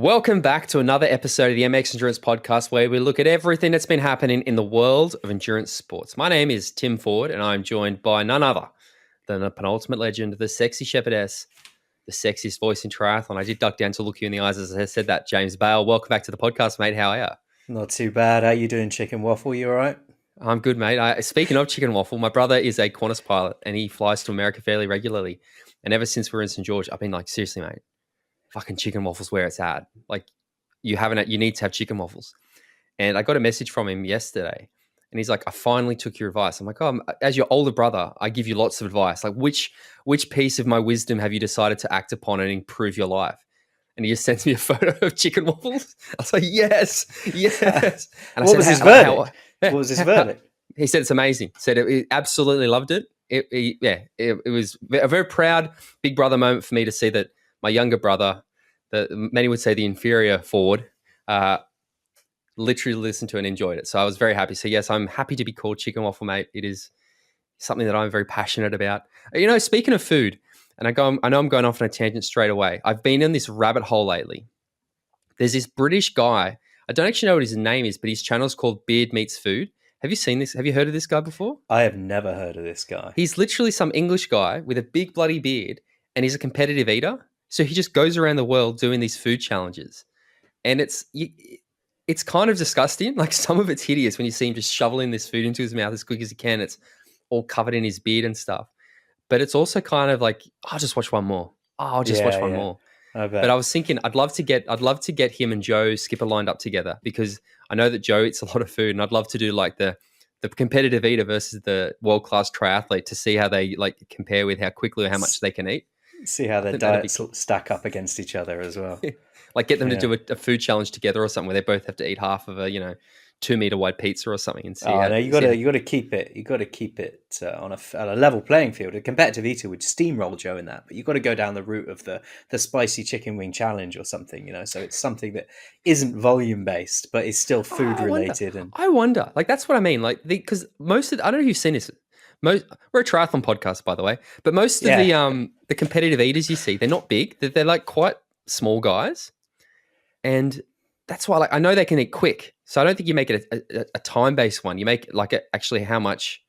Welcome back to another episode of the MX Endurance Podcast, where we look at everything that's been happening in the world of endurance sports. My name is Tim Ford, and I'm joined by none other than the penultimate legend, the sexy shepherdess, the sexiest voice in triathlon. I did duck down to look you in the eyes as I said that, James Bale. Welcome back to the podcast, mate. How are you? Not too bad. How you doing, Chicken Waffle? You all right? I'm good, mate. Speaking of chicken waffle, my brother is a Qantas pilot, and he flies to America fairly regularly. And ever since we're in St. George, I've been like, seriously, mate, fucking chicken waffles where it's at. Like, you need to have chicken waffles. And I got a message from him yesterday, and he's like, I finally took your advice. I'm like, oh, as your older brother, I give you lots of advice. Like, which piece of my wisdom have you decided to act upon and improve your life? And he just sends me a photo of chicken waffles. I was like, yes. And What was his verdict? What was his verdict? He said it's amazing. Said he absolutely loved it. It was a very proud big brother moment for me to see that my younger brother, many would say the inferior Ford, literally listened to and enjoyed it. So I was very happy. So yes, I'm happy to be called Chicken Waffle Mate. It is something that I'm very passionate about. You know, speaking of food, and I know I'm going off on a tangent straight away. I've been in this rabbit hole lately. There's this British guy. I don't actually know what his name is, but his channel is called Beard Meets Food. Have you seen this? Have you heard of this guy before? I have never heard of this guy. He's literally some English guy with a big bloody beard, and he's a competitive eater. So he just goes around the world doing these food challenges. And it's kind of disgusting. Like, some of it's hideous when you see him just shoveling this food into his mouth as quick as he can. It's all covered in his beard and stuff. But it's also kind of like, I'll just watch one more. I'll just watch one more. I bet. But I was thinking, I'd love to get him and Joe Skipper lined up together, because I know that Joe eats a lot of food, and I'd love to do like the competitive eater versus the world-class triathlete to see how they like compare with how quickly or how much they can eat. See how their diets stack up against each other as well. Like, get them to do a food challenge together or something where they both have to eat half of a 2-meter wide pizza or something, and see. You got to keep it. You got to keep it on a level playing field. A competitive eater would steamroll Joe in that, but you got to go down the route of the spicy chicken wing challenge or something. So it's something that isn't volume based, but is still food related. I wonder, like, that's what I mean. Like, because most of, I don't know if you've seen this. We're a triathlon podcast, by the way, but most of the competitive eaters you see, they're not big. They're like quite small guys, and that's why, like, I know they can eat quick. So I don't think you make it a time-based one. You make it like actually how much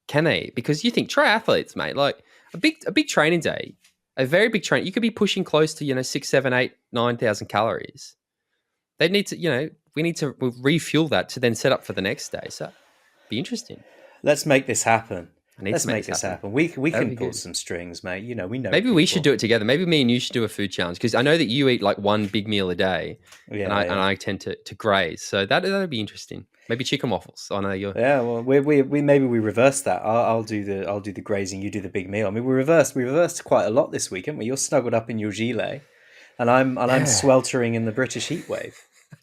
can they eat? Because you think triathletes, mate, like a big training day, a very big training, you could be pushing close to 6, 7, 8, 9,000 calories. They need to, we need to refuel that to then set up for the next day. So it'd be interesting. Let's make this happen. Let's make this happen. We can pull some strings, mate. We know. Maybe we should do it together. Maybe me and you should do a food challenge, because I know that you eat like one big meal a day, and I tend to graze. So that'd be interesting. Maybe chicken waffles. I know you're. Yeah, well, we maybe we reverse that. I'll do the grazing. You do the big meal. I mean, we reversed quite a lot this week, haven't we? You're snuggled up in your gilet, and I'm sweltering in the British heat wave.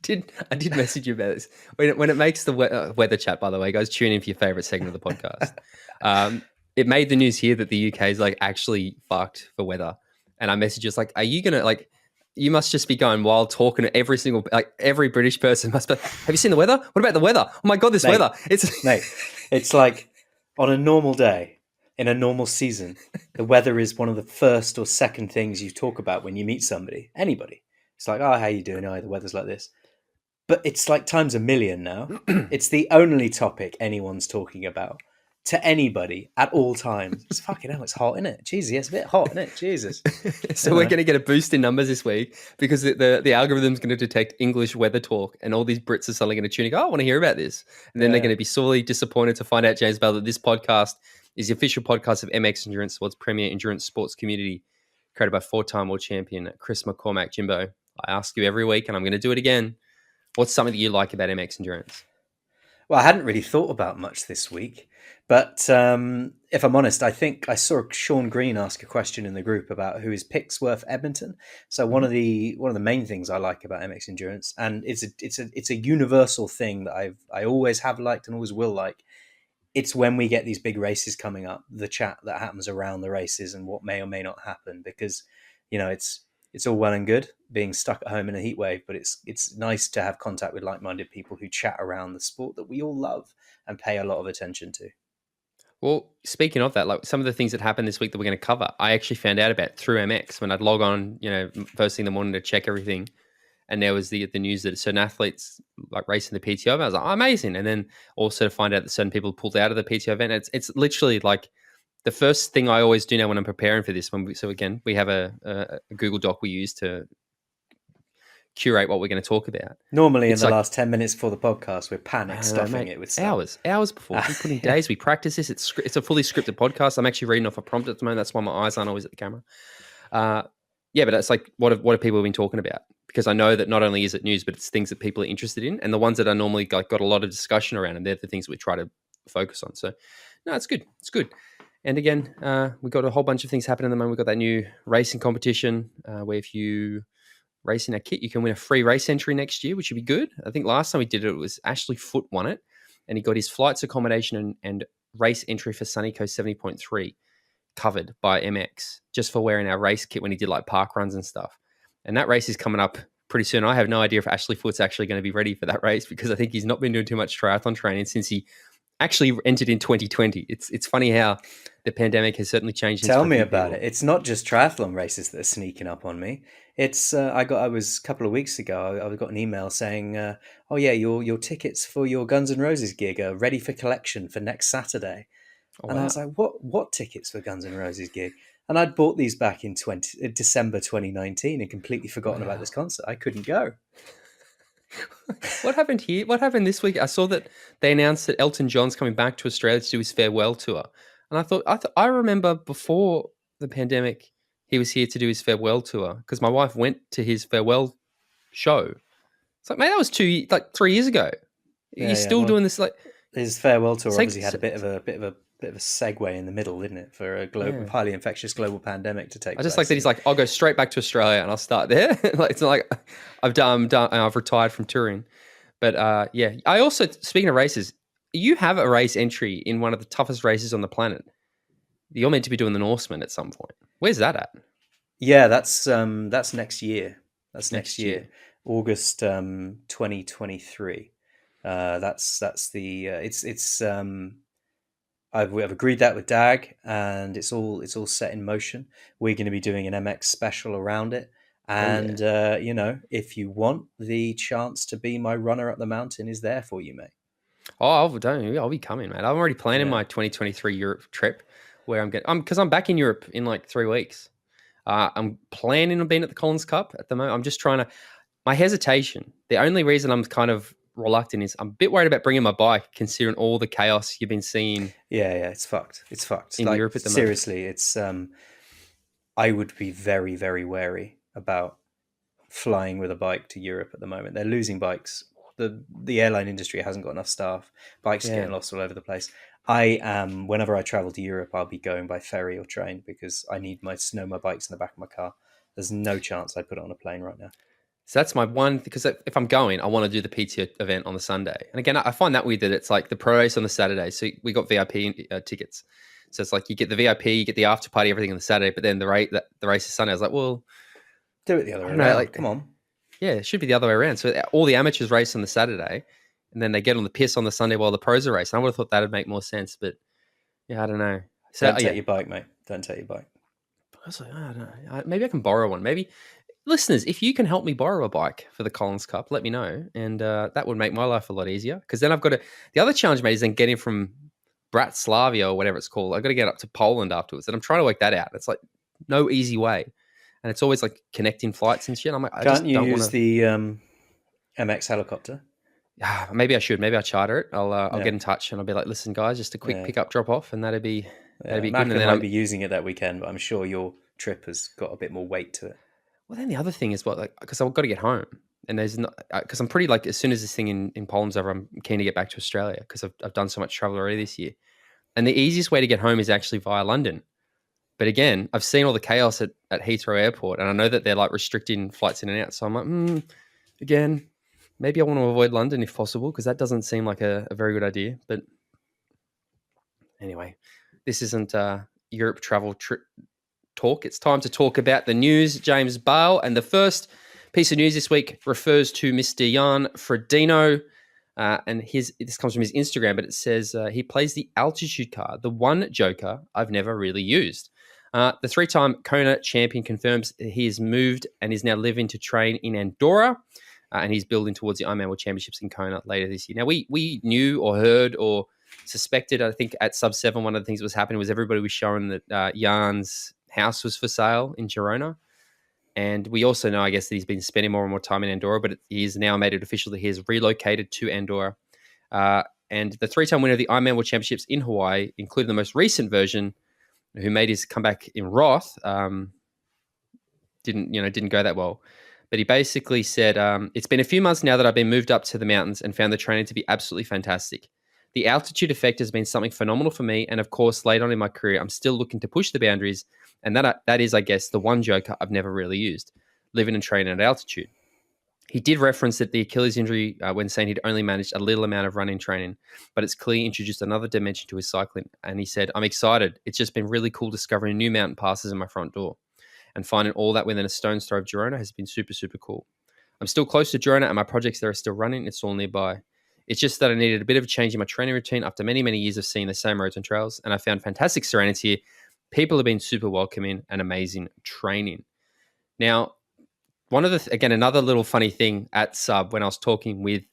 I did message you about this. When it makes the weather chat, by the way, guys, tune in for your favorite segment of the podcast. It made the news here that the UK is like actually fucked for weather. And I messaged us like, are you going to you must just be going wild talking to every British person must be, have you seen the weather? What about the weather? Oh my God, this weather. It's like on a normal day, in a normal season, the weather is one of the first or second things you talk about when you meet somebody, anybody. It's like, oh, how you doing? Oh, the weather's like this. But it's like times a million now. It's the only topic anyone's talking about to anybody at all times. It's fucking hell, it's hot, isn't it? Jesus, it's a bit hot, isn't it? Jesus. So we're going to get a boost in numbers this week, because the algorithm's going to detect English weather talk, and all these Brits are suddenly going to tune in, I want to hear about this. And then they're going to be sorely disappointed to find out, James Bell, that this podcast is the official podcast of MX Endurance, the world's premier endurance sports community, created by 4-time world champion Chris McCormack, Jimbo. I ask you every week, and I'm going to do it again. What's something that you like about MX Endurance? Well, I hadn't really thought about much this week, but if I'm honest, I think I saw Sean Green ask a question in the group about who is picks worth Edmonton. So one of the main things I like about MX Endurance, and it's a universal thing that I always have liked and always will like. It's when we get these big races coming up, the chat that happens around the races and what may or may not happen, because it's all well and good being stuck at home in a heat wave, but it's nice to have contact with like-minded people who chat around the sport that we all love and pay a lot of attention to. Well, speaking of that, like some of the things that happened this week that we're going to cover, I actually found out about through MX when I'd log on, first thing in the morning to check everything. and there was the news that certain athletes like racing the PTO event. I was like, oh, amazing. And then also to find out that certain people pulled out of the PTO event. It's literally like the first thing I always do now when I'm preparing for this. So again, we have a Google Doc we use to curate what we're going to talk about. Normally, in the last 10 minutes before the podcast, we're panic stuffing it with stuff. Hours before. We put in days. We practice this. It's a fully scripted podcast. I'm actually reading off a prompt at the moment. That's why my eyes aren't always at the camera. Yeah, but it's like, what have people been talking about? Because I know that not only is it news, but it's things that people are interested in, and the ones that are normally got a lot of discussion around, and they're the things we try to focus on. So, no, it's good. It's good. And again, we've got a whole bunch of things happening at the moment. We've got that new racing competition where if you race in our kit, you can win a free race entry next year, which would be good. I think last time we did it, it was Ashley Foote won it, and he got his flights, accommodation, and race entry for Sunny Coast 70.3 covered by MX just for wearing our race kit when he did like park runs and stuff. And that race is coming up pretty soon. I have no idea if Ashley Foote's actually going to be ready for that race because I think he's not been doing too much triathlon training since he actually entered in 2020. It's funny how the pandemic has certainly changed. Tell me about it. It's not just triathlon races that are sneaking up on me. It's I was a couple of weeks ago. I got an email saying, "Oh yeah, your tickets for your Guns N' Roses gig are ready for collection for next Saturday." Oh, and wow. I was like, "What tickets for Guns N' Roses gig?" And I'd bought these back in December 2019 and completely forgotten about this concert. I couldn't go. What happened here? What happened this week? I saw that they announced that Elton John's coming back to Australia to do his farewell tour. And I remember before the pandemic, he was here to do his farewell tour because my wife went to his farewell show. It's like, mate, that was 3 years ago. He's still doing this. Like his farewell tour obviously had a bit of a segue in the middle, didn't it, for a highly infectious global pandemic to take place. I just like that he's like, I'll go straight back to Australia and I'll start there. Like it's not like I've retired from touring. But yeah, I also, speaking of races, you have a race entry in one of the toughest races on the planet. You're meant to be doing the Norseman at some point. Where's that at? Yeah, that's next year. That's next year. August 2023. That's the it's I've agreed that with Dag, and it's all set in motion. We're going to be doing an MX special around it, and if you want, the chance to be my runner up the mountain is there for you, mate. Oh, I'll be coming, mate. I'm already planning my 2023 Europe trip, where because I'm back in Europe in like 3 weeks. I'm planning on being at the Collins Cup at the moment. I'm just trying to. My hesitation. The only reason I'm kind of reluctant is I'm a bit worried about bringing my bike, considering all the chaos you've been seeing. Yeah, it's fucked. It's fucked in Europe at the moment. Seriously, it's. I would be very, very wary about flying with a bike to Europe at the moment. They're losing bikes. The airline industry hasn't got enough staff. Bikes are getting lost all over the place. Whenever I travel to Europe, I'll be going by ferry or train because I need my bikes in the back of my car. There's no chance I'd put it on a plane right now. So that's my one, because if I'm going, I want to do the PTO event on the Sunday. And again, I find that weird that it's like the pro race on the Saturday. So we got VIP tickets. So it's like you get the VIP, you get the after party, everything on the Saturday, but then the race is Sunday. I was like, well, do it the other way around. Come on. Yeah, it should be the other way around. So all the amateurs race on the Saturday, and then they get on the piss on the Sunday while the pros are racing. I would have thought that would make more sense, but yeah, I don't know. So, don't take your bike, mate. Don't take your bike. I was like, I don't know. Maybe I can borrow one. Maybe listeners, if you can help me borrow a bike for the Collins Cup, let me know, and that would make my life a lot easier. Because then I've got the other challenge, mate, is then getting from Bratislava or whatever it's called. I've got to get up to Poland afterwards, and I'm trying to work that out. It's like no easy way. And it's always like connecting flights and shit. I'm like, can't you use the MX helicopter? Maybe I should. Maybe I'll charter it. I'll get in touch and I'll be like, listen, guys, just a quick pick up, drop off, and that'd be good. And then might be using it that weekend, but I'm sure your trip has got a bit more weight to it. Well, then the other thing is because I've got to get home, and there's not because I'm pretty like as soon as this thing in Poland's over, I'm keen to get back to Australia because I've done so much travel already this year, and the easiest way to get home is actually via London. But again, I've seen all the chaos at Heathrow Airport, and I know that they're like restricting flights in and out. So I'm like, again, maybe I want to avoid London if possible, because that doesn't seem like a very good idea. But anyway, this isn't Europe travel talk. It's time to talk about the news, James Bale. And the first piece of news this week refers to Mr. Jan Frodeno. And this comes from his Instagram, but it says he plays the altitude car, the one joker I've never really used. The three-time Kona champion confirms he has moved and is now living to train in Andorra, and he's building towards the Ironman World Championships in Kona later this year. Now, we knew or heard or suspected, I think at Sub 7, one of the things that was happening was everybody was showing that Jan's house was for sale in Girona. And we also know, I guess, that he's been spending more and more time in Andorra, but he's now made it official that he has relocated to Andorra. And the three-time winner of the Ironman World Championships in Hawaii, including the most recent version, who made his comeback in Roth, didn't go that well. But he basically said, it's been a few months now that I've been moved up to the mountains and found the training to be absolutely fantastic. The altitude effect has been something phenomenal for me. And of course, late on in my career, I'm still looking to push the boundaries. And that is, I guess, the one joke I've never really used, living and training at altitude. He did reference that the Achilles injury when saying he'd only managed a little amount of running training, but it's clearly introduced another dimension to his cycling. And he said, I'm excited. It's just been really cool discovering new mountain passes in my front door. And finding all that within a stone's throw of Girona has been super, super cool. I'm still close to Girona and my projects there are still running. It's all nearby. It's just that I needed a bit of a change in my training routine after many, many years of seeing the same roads and trails. And I found fantastic serenity here. People have been super welcoming and amazing training. Now, again, another little funny thing at Sub when I was talking with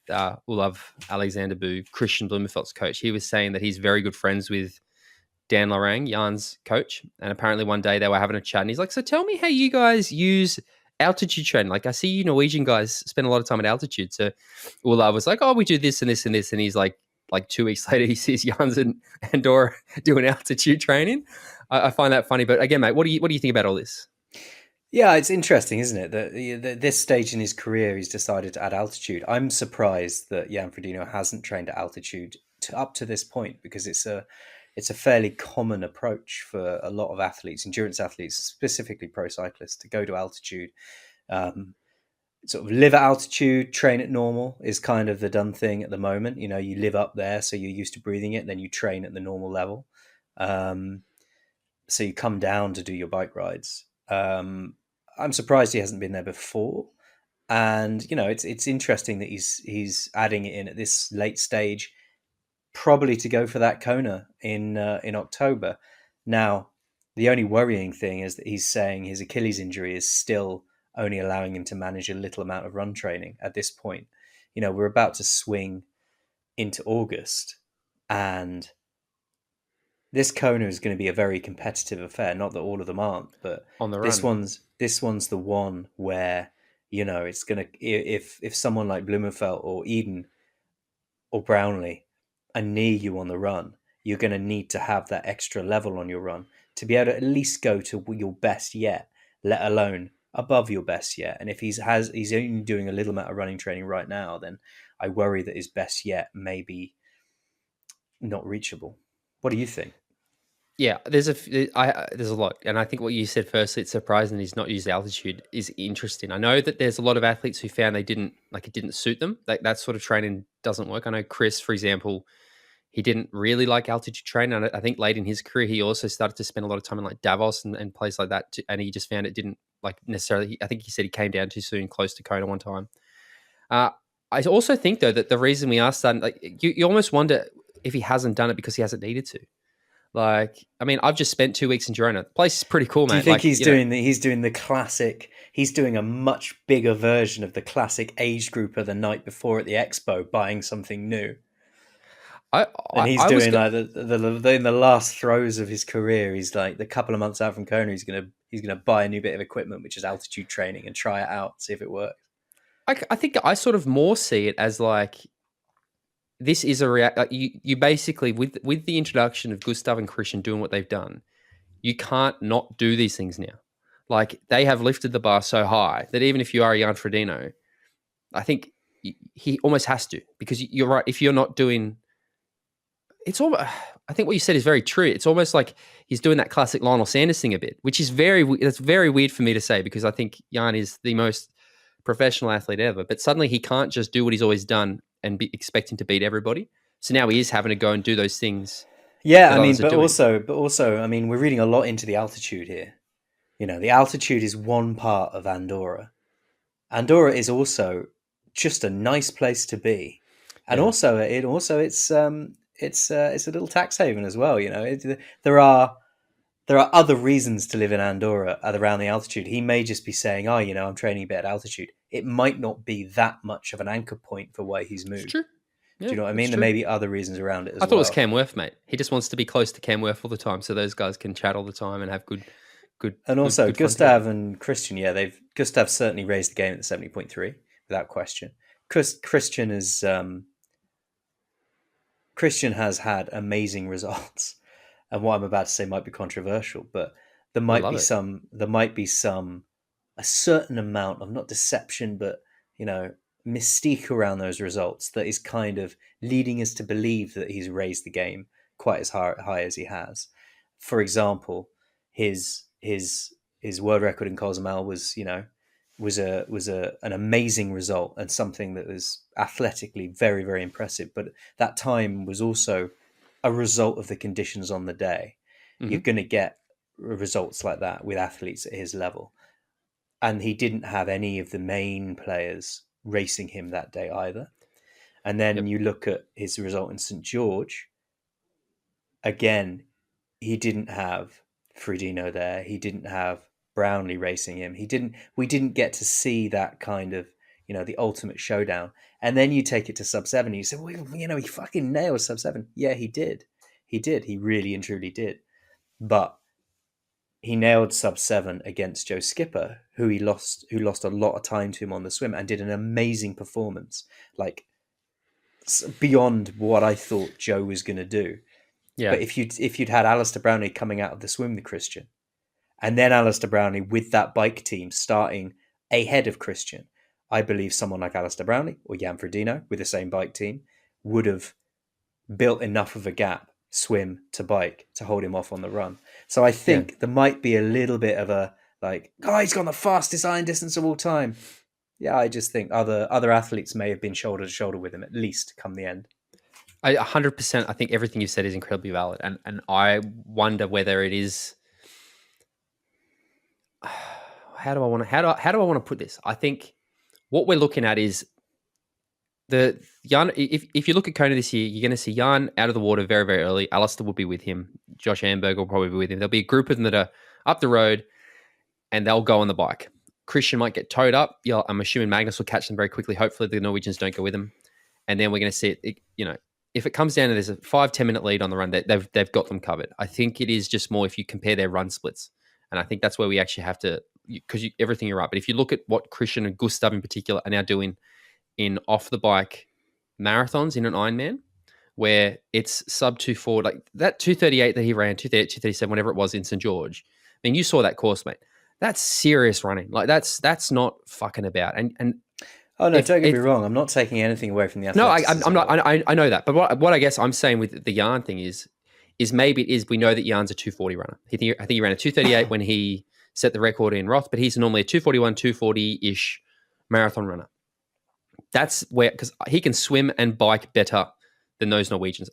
Olav Alexander Boo, Kristian Blummenfelt's coach, he was saying that he's very good friends with Dan Lorang, Jan's coach. And apparently one day they were having a chat and he's like, so tell me how you guys use altitude training. Like I see you Norwegian guys spend a lot of time at altitude. So Olav was like, oh, we do this and this and this. And he's like 2 weeks later, he sees Jan's in Andorra doing altitude training. I find that funny. But again, mate, what do you think about all this? Yeah, it's interesting, isn't it? That this stage in his career, he's decided to add altitude. I'm surprised that Jan Frodeno hasn't trained at altitude up to this point, because it's a fairly common approach for a lot of athletes, endurance athletes, specifically pro cyclists, to go to altitude. Sort of live at altitude, train at normal is kind of the done thing at the moment. You know, you live up there, so you're used to breathing it, then you train at the normal level. So you come down to do your bike rides. I'm surprised he hasn't been there before, and it's interesting that he's adding it in at this late stage, probably to go for that Kona in October. Now, the only worrying thing is that he's saying his Achilles injury is still only allowing him to manage a little amount of run training at this point. We're about to swing into August, and this Kona is going to be a very competitive affair. Not that all of them aren't, but on the run. This one's the one where it's going to, if someone like Blummenfelt or Iden or Brownlee are near you on the run, you're going to need to have that extra level on your run to be able to at least go to your best yet, let alone above your best yet. And if he's only doing a little amount of running training right now, then I worry that his best yet may be not reachable. What do you think? Yeah, there's a lot, and I think what you said firstly, it's surprising he's not used altitude, is interesting. I know that there's a lot of athletes who found it didn't suit them. That sort of training doesn't work. I know Chris, for example, he didn't really like altitude training, and I think late in his career he also started to spend a lot of time in like Davos and places like that, and he just found it didn't necessarily. I think he said he came down too soon, close to Kona one time. I also think though that the reason we are starting, you almost wonder if he hasn't done it because he hasn't needed to. I've just spent 2 weeks in Girona. The place is pretty cool, mate. Do you think he's doing the classic? He's doing a much bigger version of the classic age grouper the night before at the expo, buying something new. He's doing in the last throes of his career. He's like the couple of months out from Kona. He's gonna buy a new bit of equipment, which is altitude training, and try it out, see if it works. I think I sort of more see it as like, this is a you basically, with the introduction of Gustav and Kristian doing what they've done, you can't not do these things now. Like, they have lifted the bar so high that even if you are a Jan Frodeno, I think he almost has to, because you're right. If you're not doing, it's almost, I think what you said is very true. It's almost like he's doing that classic Lionel Sanders thing a bit, which is that's very weird for me to say, because I think Jan is the most professional athlete ever, but suddenly he can't just do what he's always done and be expecting to beat everybody. So now he is having to go and do those things. Yeah, but also, I mean, we're reading a lot into the altitude here. The altitude is one part of Andorra. Andorra is also just a nice place to be, and also it's a little tax haven as well. There are there are other reasons to live in Andorra at around the altitude. He may just be saying, "Oh, I'm training a bit at altitude." It might not be that much of an anchor point for why he's moved. It's true. Yeah, Do you know what I mean? There may be other reasons around it as well. I thought it was Camworth, mate. He just wants to be close to Camworth all the time, so those guys can chat all the time and have good. And also, good Gustav and Kristian, Gustav certainly raised the game at the 70.3 without question. Kristian has had amazing results, and what I'm about to say might be controversial, but there might be a certain amount of not deception, but mystique around those results that is kind of leading us to believe that he's raised the game quite as high as he has. For example, his world record in Cozumel was an amazing result and something that was athletically very, very impressive. But that time was also a result of the conditions on the day. Mm-hmm. You're going to get results like that with athletes at his level. And he didn't have any of the main players racing him that day either. And then you look at his result in St. George. Again, he didn't have Frodo there. He didn't have Brownlee racing him. We didn't get to see that kind of, the ultimate showdown. And then you take it to sub 7 and you say, well, he fucking nailed sub 7. Yeah, he did. He really and truly did. But he nailed sub 7 against Joe Skipper, who lost a lot of time to him on the swim and did an amazing performance, like beyond what I thought Joe was going to do. Yeah. But if you'd had Alistair Brownlee coming out of the swim with Kristian, and then Alistair Brownlee with that bike team starting ahead of Kristian, I believe someone like Alistair Brownlee or Jan Frodeno with the same bike team would have built enough of a gap, swim to bike, to hold him off on the run. So I think there might be a little bit of a he's gone the fastest iron distance of all time. Yeah, I just think other athletes may have been shoulder to shoulder with him at least come the end. 100%. I think everything you said is incredibly valid, and I wonder whether it is. How do I want to put this? I think what we're looking at is the Jan. If you look at Kona this year, you're going to see Jan out of the water very, very early. Alastair will be with him. Josh Amberg will probably be with him. There'll be a group of them that are up the road, and they'll go on the bike. Kristian might get towed up. Yeah, I'm assuming Magnus will catch them very quickly. Hopefully, the Norwegians don't go with them, and then we're going to see it. If it comes down to there's a 5-10 minute lead on the run, they've got them covered. I think it is just more if you compare their run splits, and I think that's where we actually have to, because everything you're right. But if you look at what Kristian and Gustav in particular are now doing in off the bike marathons in an Ironman, where it's sub 2:4, like that 2:38 that he ran, 2:38, 2:37, whatever it was in St. George. I mean, you saw that course, mate. That's serious running. Like that's not fucking about. And oh no, don't get me wrong. I'm not taking anything away from the athletics. No, I'm not. I know that. But what I guess I'm saying with the Jan thing is maybe it is we know that Jan's a 2:40 runner. I think he ran a 2:38 when he set the record in Roth, but he's normally a 2:41, 2:40-ish marathon runner. That's where, because he can swim and bike better than those Norwegians.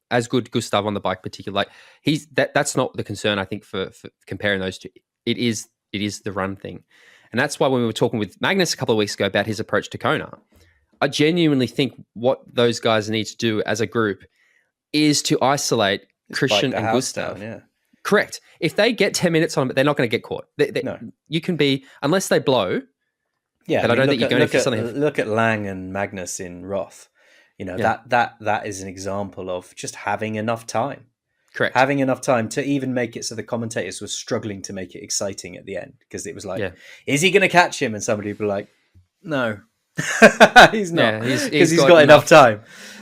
As good Gustav on the bike, particularly. Like that's not the concern. I think for comparing those two, it is the run thing, and that's why when we were talking with Magnus a couple of weeks ago about his approach to Kona, I genuinely think what those guys need to do as a group is to isolate Kristian and Gustav. Down, yeah. Correct. If they get 10 minutes on it, they're not going to get caught. No. You can be, unless they blow. Yeah, but I don't think you're going for something. Look at Lang and Magnus in Roth. That is an example of just having enough time. Correct. Having enough time to even make it so the commentators were struggling to make it exciting at the end, because it was like, is he going to catch him? And somebody would be like, no, he's not, because he's got enough time.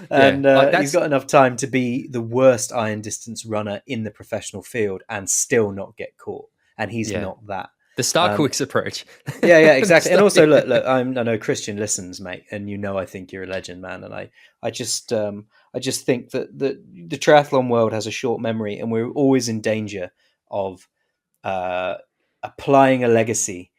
And he's got enough time to be the worst iron distance runner in the professional field and still not get caught. And he's not that. The Starkwick's approach. Yeah, exactly. And also, look, I know Kristian listens, mate, and I think you're a legend, man. And I just think that the triathlon world has a short memory, and we're always in danger of applying a legacy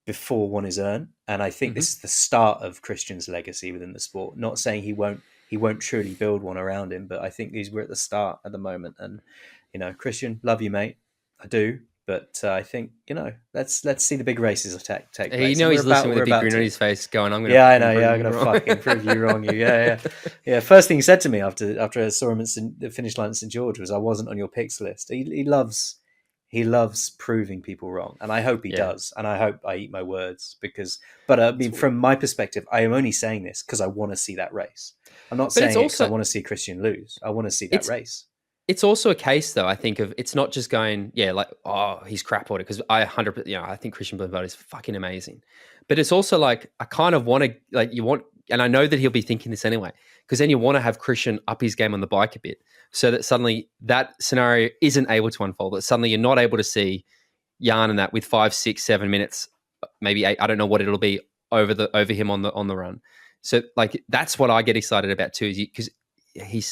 before one is earned. And I think this is the start of Kristian's legacy within the sport. Not saying he won't truly build one around him, but I think we're at the start at the moment. And Kristian, love you, mate. I do. But I think, let's see the big races take place. He's listening with a big grin on his face, going, "I'm going to." Yeah, I know. Yeah, I'm going to fucking prove you wrong. Yeah. First thing he said to me after I saw him at the finish line at St George was, "I wasn't on your picks list." He loves proving people wrong, and I hope he does, and I hope I eat my words But I mean, from my perspective, I am only saying this because I want to see that race. I'm not saying it because I want to see Kristian lose. I want to see that race. It's also a case, though, I think, of it's not just going, he's crap order, because I think Kristian Blummenfelt is fucking amazing. But it's also like, I kind of want to, and I know that he'll be thinking this anyway, because then you want to have Kristian up his game on the bike a bit, so that suddenly that scenario isn't able to unfold, that suddenly you're not able to see Jan and that with 5, 6, 7 minutes, maybe 8, I don't know what it'll be over him on the run. So like, that's what I get excited about too, is because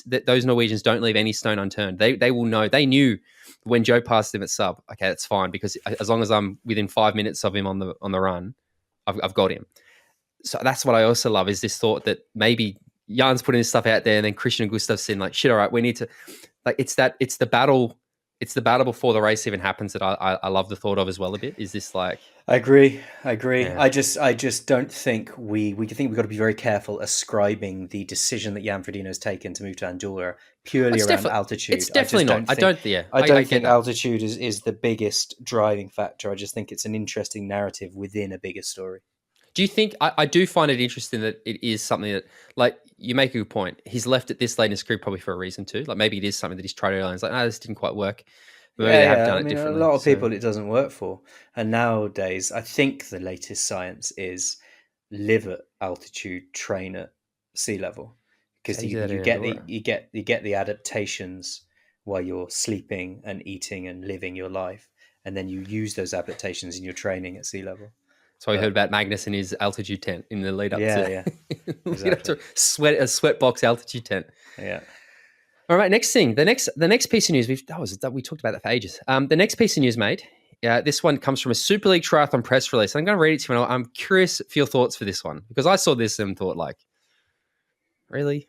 those Norwegians don't leave any stone unturned. They will know. They knew when Joe passed him at sub. Okay, that's fine, because as long as I'm within 5 minutes of him on the run, I've got him. So that's what I also love, is this thought that maybe Jan's putting this stuff out there, and then Kristian and Gustav saying like, shit, all right, we need to, like, it's the battle before the race even happens that I love the thought of as well a bit. Is this like? I agree. Yeah. I just don't think we got to be very careful ascribing the decision that Jan Frodeno has taken to move to Andorra purely around altitude. It's definitely not. I don't think altitude is the biggest driving factor. I just think it's an interesting narrative within a bigger story. Do you think, I do find it interesting that it is something that, like, you make a good point. He's left it this late in his career probably for a reason too. Like, maybe it is something that he's tried to realize, like, this didn't quite work. Maybe they have done it differently. A lot of people it doesn't work for. And nowadays, I think the latest science is live at altitude, train at sea level. Because you get the adaptations while you're sleeping and eating and living your life. And then you use those adaptations in your training at sea level. So I heard about Magnus and his altitude tent in the lead up to exactly. a sweatbox altitude tent. Yeah. All right. Next thing, the next piece of news we talked about that for ages. The next piece of news, mate. This one comes from a Superleague Triathlon press release. I'm going to read it to you. And I'm curious for your thoughts for this one, because I saw this and thought, like, really.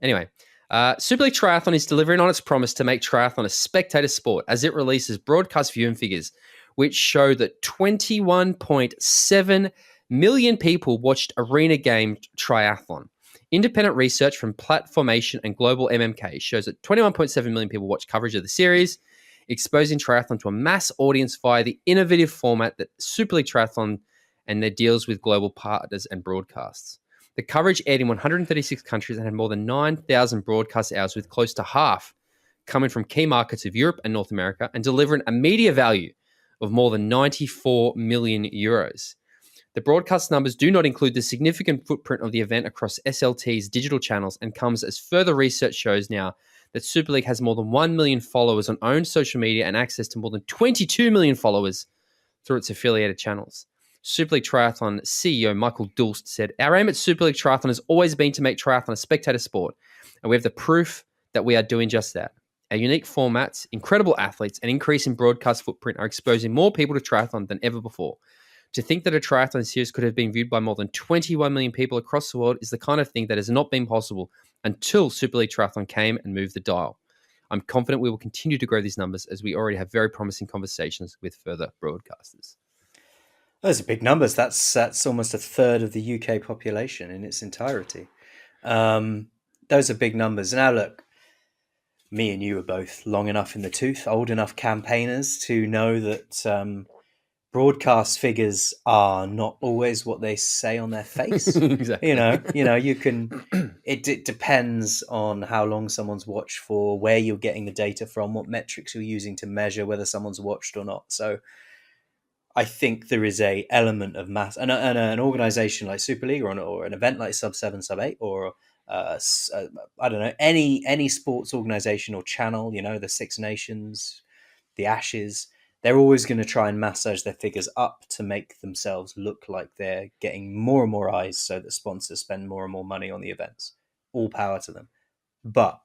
Anyway, Superleague Triathlon is delivering on its promise to make triathlon a spectator sport as it releases broadcast viewing figures, which show that 21.7 million people watched arena game triathlon. Independent research from Platformation and Global MMK shows that 21.7 million people watched coverage of the series, exposing triathlon to a mass audience via the innovative format that Superleague Triathlon and their deals with global partners and broadcasts. The coverage aired in 136 countries and had more than 9,000 broadcast hours, with close to half coming from key markets of Europe and North America, and delivering a media value of more than 94 million euros. The broadcast numbers do not include the significant footprint of the event across SLT's digital channels, and comes as further research shows now that Superleague has more than 1 million followers on owned social media and access to more than 22 million followers through its affiliated channels. Superleague Triathlon CEO Michael Dulst said, "Our aim at Superleague Triathlon has always been to make triathlon a spectator sport, and we have the proof that we are doing just that. Our unique formats, incredible athletes, and increase in broadcast footprint are exposing more people to triathlon than ever before. To think that a triathlon series could have been viewed by more than 21 million people across the world is the kind of thing that has not been possible until Superleague Triathlon came and moved the dial. I'm confident we will continue to grow these numbers, as we already have very promising conversations with further broadcasters." Those are big numbers. That's almost a third of the UK population in its entirety. Those are big numbers. Now, look, me and you are both long enough in the tooth, old enough campaigners to know that broadcast figures are not always what they say on their face. Exactly. You can. It depends on how long someone's watched for, where you're getting the data from, what metrics you're using to measure whether someone's watched or not. So, I think there is a element of mass, and an organization like Superleague or an event like Sub 7, Sub 8, or I don't know, any sports organization or channel. The Six Nations, the Ashes. They're always going to try and massage their figures up to make themselves look like they're getting more and more eyes, so that sponsors spend more and more money on the events. All power to them. But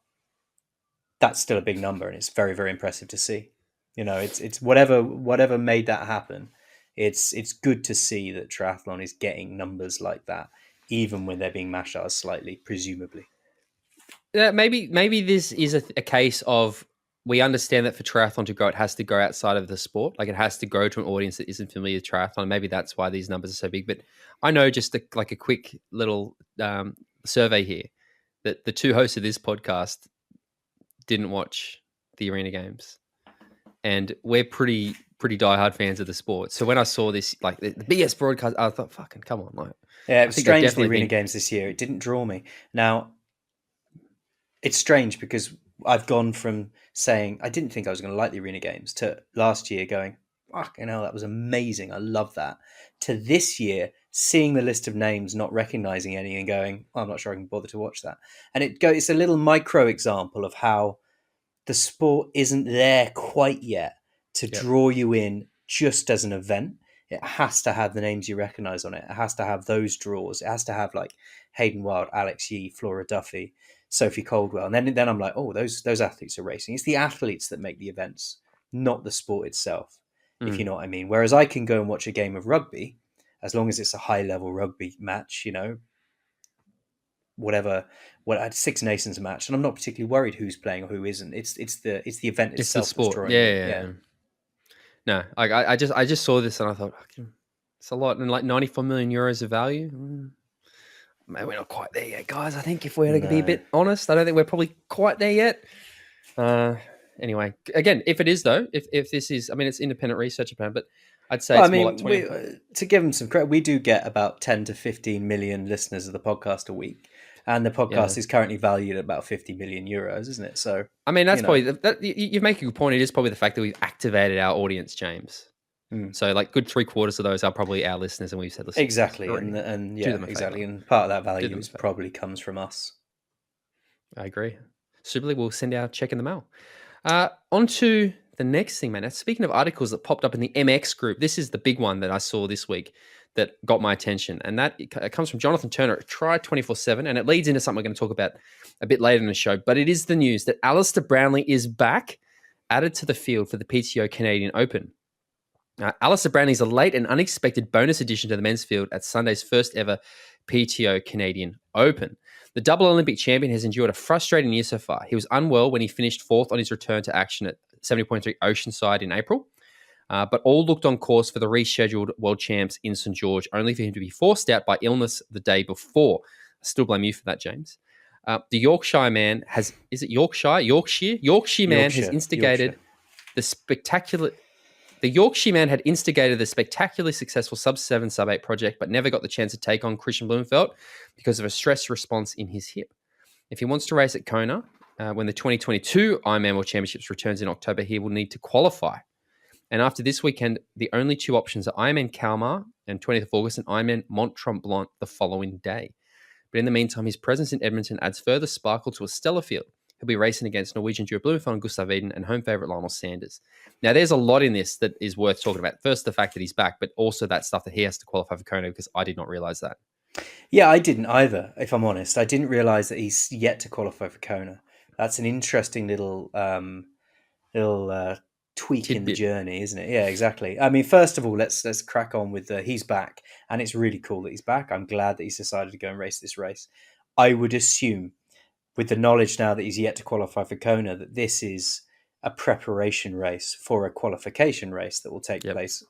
that's still a big number, and it's very, very impressive to see. It's whatever made that happen. It's good to see that triathlon is getting numbers like that, even when they're being massaged slightly, presumably. Maybe this is a case of we understand that for triathlon to grow, it has to go outside of the sport. Like it has to grow to an audience that isn't familiar with triathlon. Maybe that's why these numbers are so big. But I know just a quick little survey here that the two hosts of this podcast didn't watch the Arena Games, and we're pretty diehard fans of the sport. So when I saw this, like the biggest broadcast, I thought, "Fucking come on!" Like, yeah, it was strange. The Arena Games this year, it didn't draw me. Now, it's strange because I've gone from saying I didn't think I was going to like the Arena Games to last year going, fucking hell, that was amazing. I love that. To this year, seeing the list of names, not recognizing any and going, oh, I'm not sure I can bother to watch that. And it's a little micro example of how the sport isn't there quite yet to draw you in just as an event. It has to have the names you recognize on it. It has to have those draws. It has to have like Hayden Wild, Alex Yee, Flora Duffy, Sophie Caldwell. And then I'm like, oh, those athletes are racing. It's the athletes that make the events, not the sport itself, if you know what I mean. Whereas I can go and watch a game of rugby, as long as it's a high-level rugby match, you know, whatever, Six Nations match, and I'm not particularly worried who's playing or who isn't. It's the event itself. It's the sport. Yeah. No, I just saw this and I thought, it's a lot, and like 94 million euros of value. Maybe we're not quite there yet, guys. I think if we're to be a bit honest, I don't think we're probably quite there yet. Anyway, again, if it is though, if this is, I mean, it's independent research apparently, but I'd say it's more like 20. To give them some credit, we do get about 10 to 15 million listeners of the podcast a week. And the podcast is currently valued at about 50 million euros, isn't it? So, I mean, that's probably, you make a good point. It is probably the fact that we've activated our audience, James. So like good 3/4 of those are probably our listeners, and we've said listeners. Exactly. Exactly. And part of that value probably comes from us. I agree. Superleague will send our check in the mail. On to the next thing, man. Now, speaking of articles that popped up in the MX group, this is the big one that I saw this week that got my attention. And that it comes from Jonathan Turner at Tri247. And it leads into something we're going to talk about a bit later in the show. But it is the news that Alistair Brownlee is back, added to the field for the PTO Canadian Open. Alistair Brownlee is a late and unexpected bonus addition to the men's field at Sunday's first ever PTO Canadian Open. The double Olympic champion has endured a frustrating year so far. He was unwell when he finished fourth on his return to action at 70.3 Oceanside in April, but all looked on course for the rescheduled World Champs in St. George, only for him to be forced out by illness the day before. I still blame you for that, James. The Yorkshire man has instigated the spectacular... The Yorkshire man had instigated the spectacularly successful sub-7, sub-8 project, but never got the chance to take on Kristian Blummenfelt because of a stress response in his hip. If he wants to race at Kona, when the 2022 Ironman World Championships returns in October, he will need to qualify. And after this weekend, the only two options are Ironman Kalmar on 20th of August and Ironman Mont Tremblant the following day. But in the meantime, his presence in Edmonton adds further sparkle to a stellar field. He'll be racing against Norwegian duo Blummenfelt and Gustav Iden and home favourite Lionel Sanders. Now, there's a lot in this that is worth talking about. First, the fact that he's back, but also that stuff that he has to qualify for Kona, because I did not realise that. Yeah, I didn't either, if I'm honest. I didn't realise that he's yet to qualify for Kona. That's an interesting little tweak tidbit in the journey, isn't it? Yeah, exactly. I mean, first of all, let's crack on with he's back, and it's really cool that he's back. I'm glad that he's decided to go and race this race. I would assume, with the knowledge now that he's yet to qualify for Kona, that this is a preparation race for a qualification race that will take place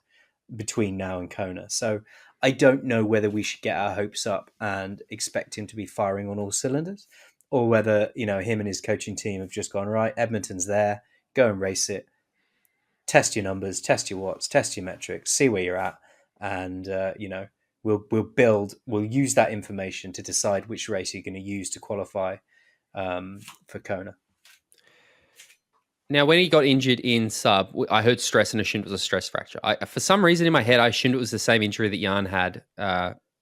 between now and Kona. So I don't know whether we should get our hopes up and expect him to be firing on all cylinders, or whether, him and his coaching team have just gone, right, Edmonton's there, go and race it, test your numbers, test your watts, test your metrics, see where you're at. And, we'll use that information to decide which race you're going to use to qualify for Kona. Now, when he got injured in sub, I heard stress and assumed it was a stress fracture. For some reason in my head, I assumed it was the same injury that Jan had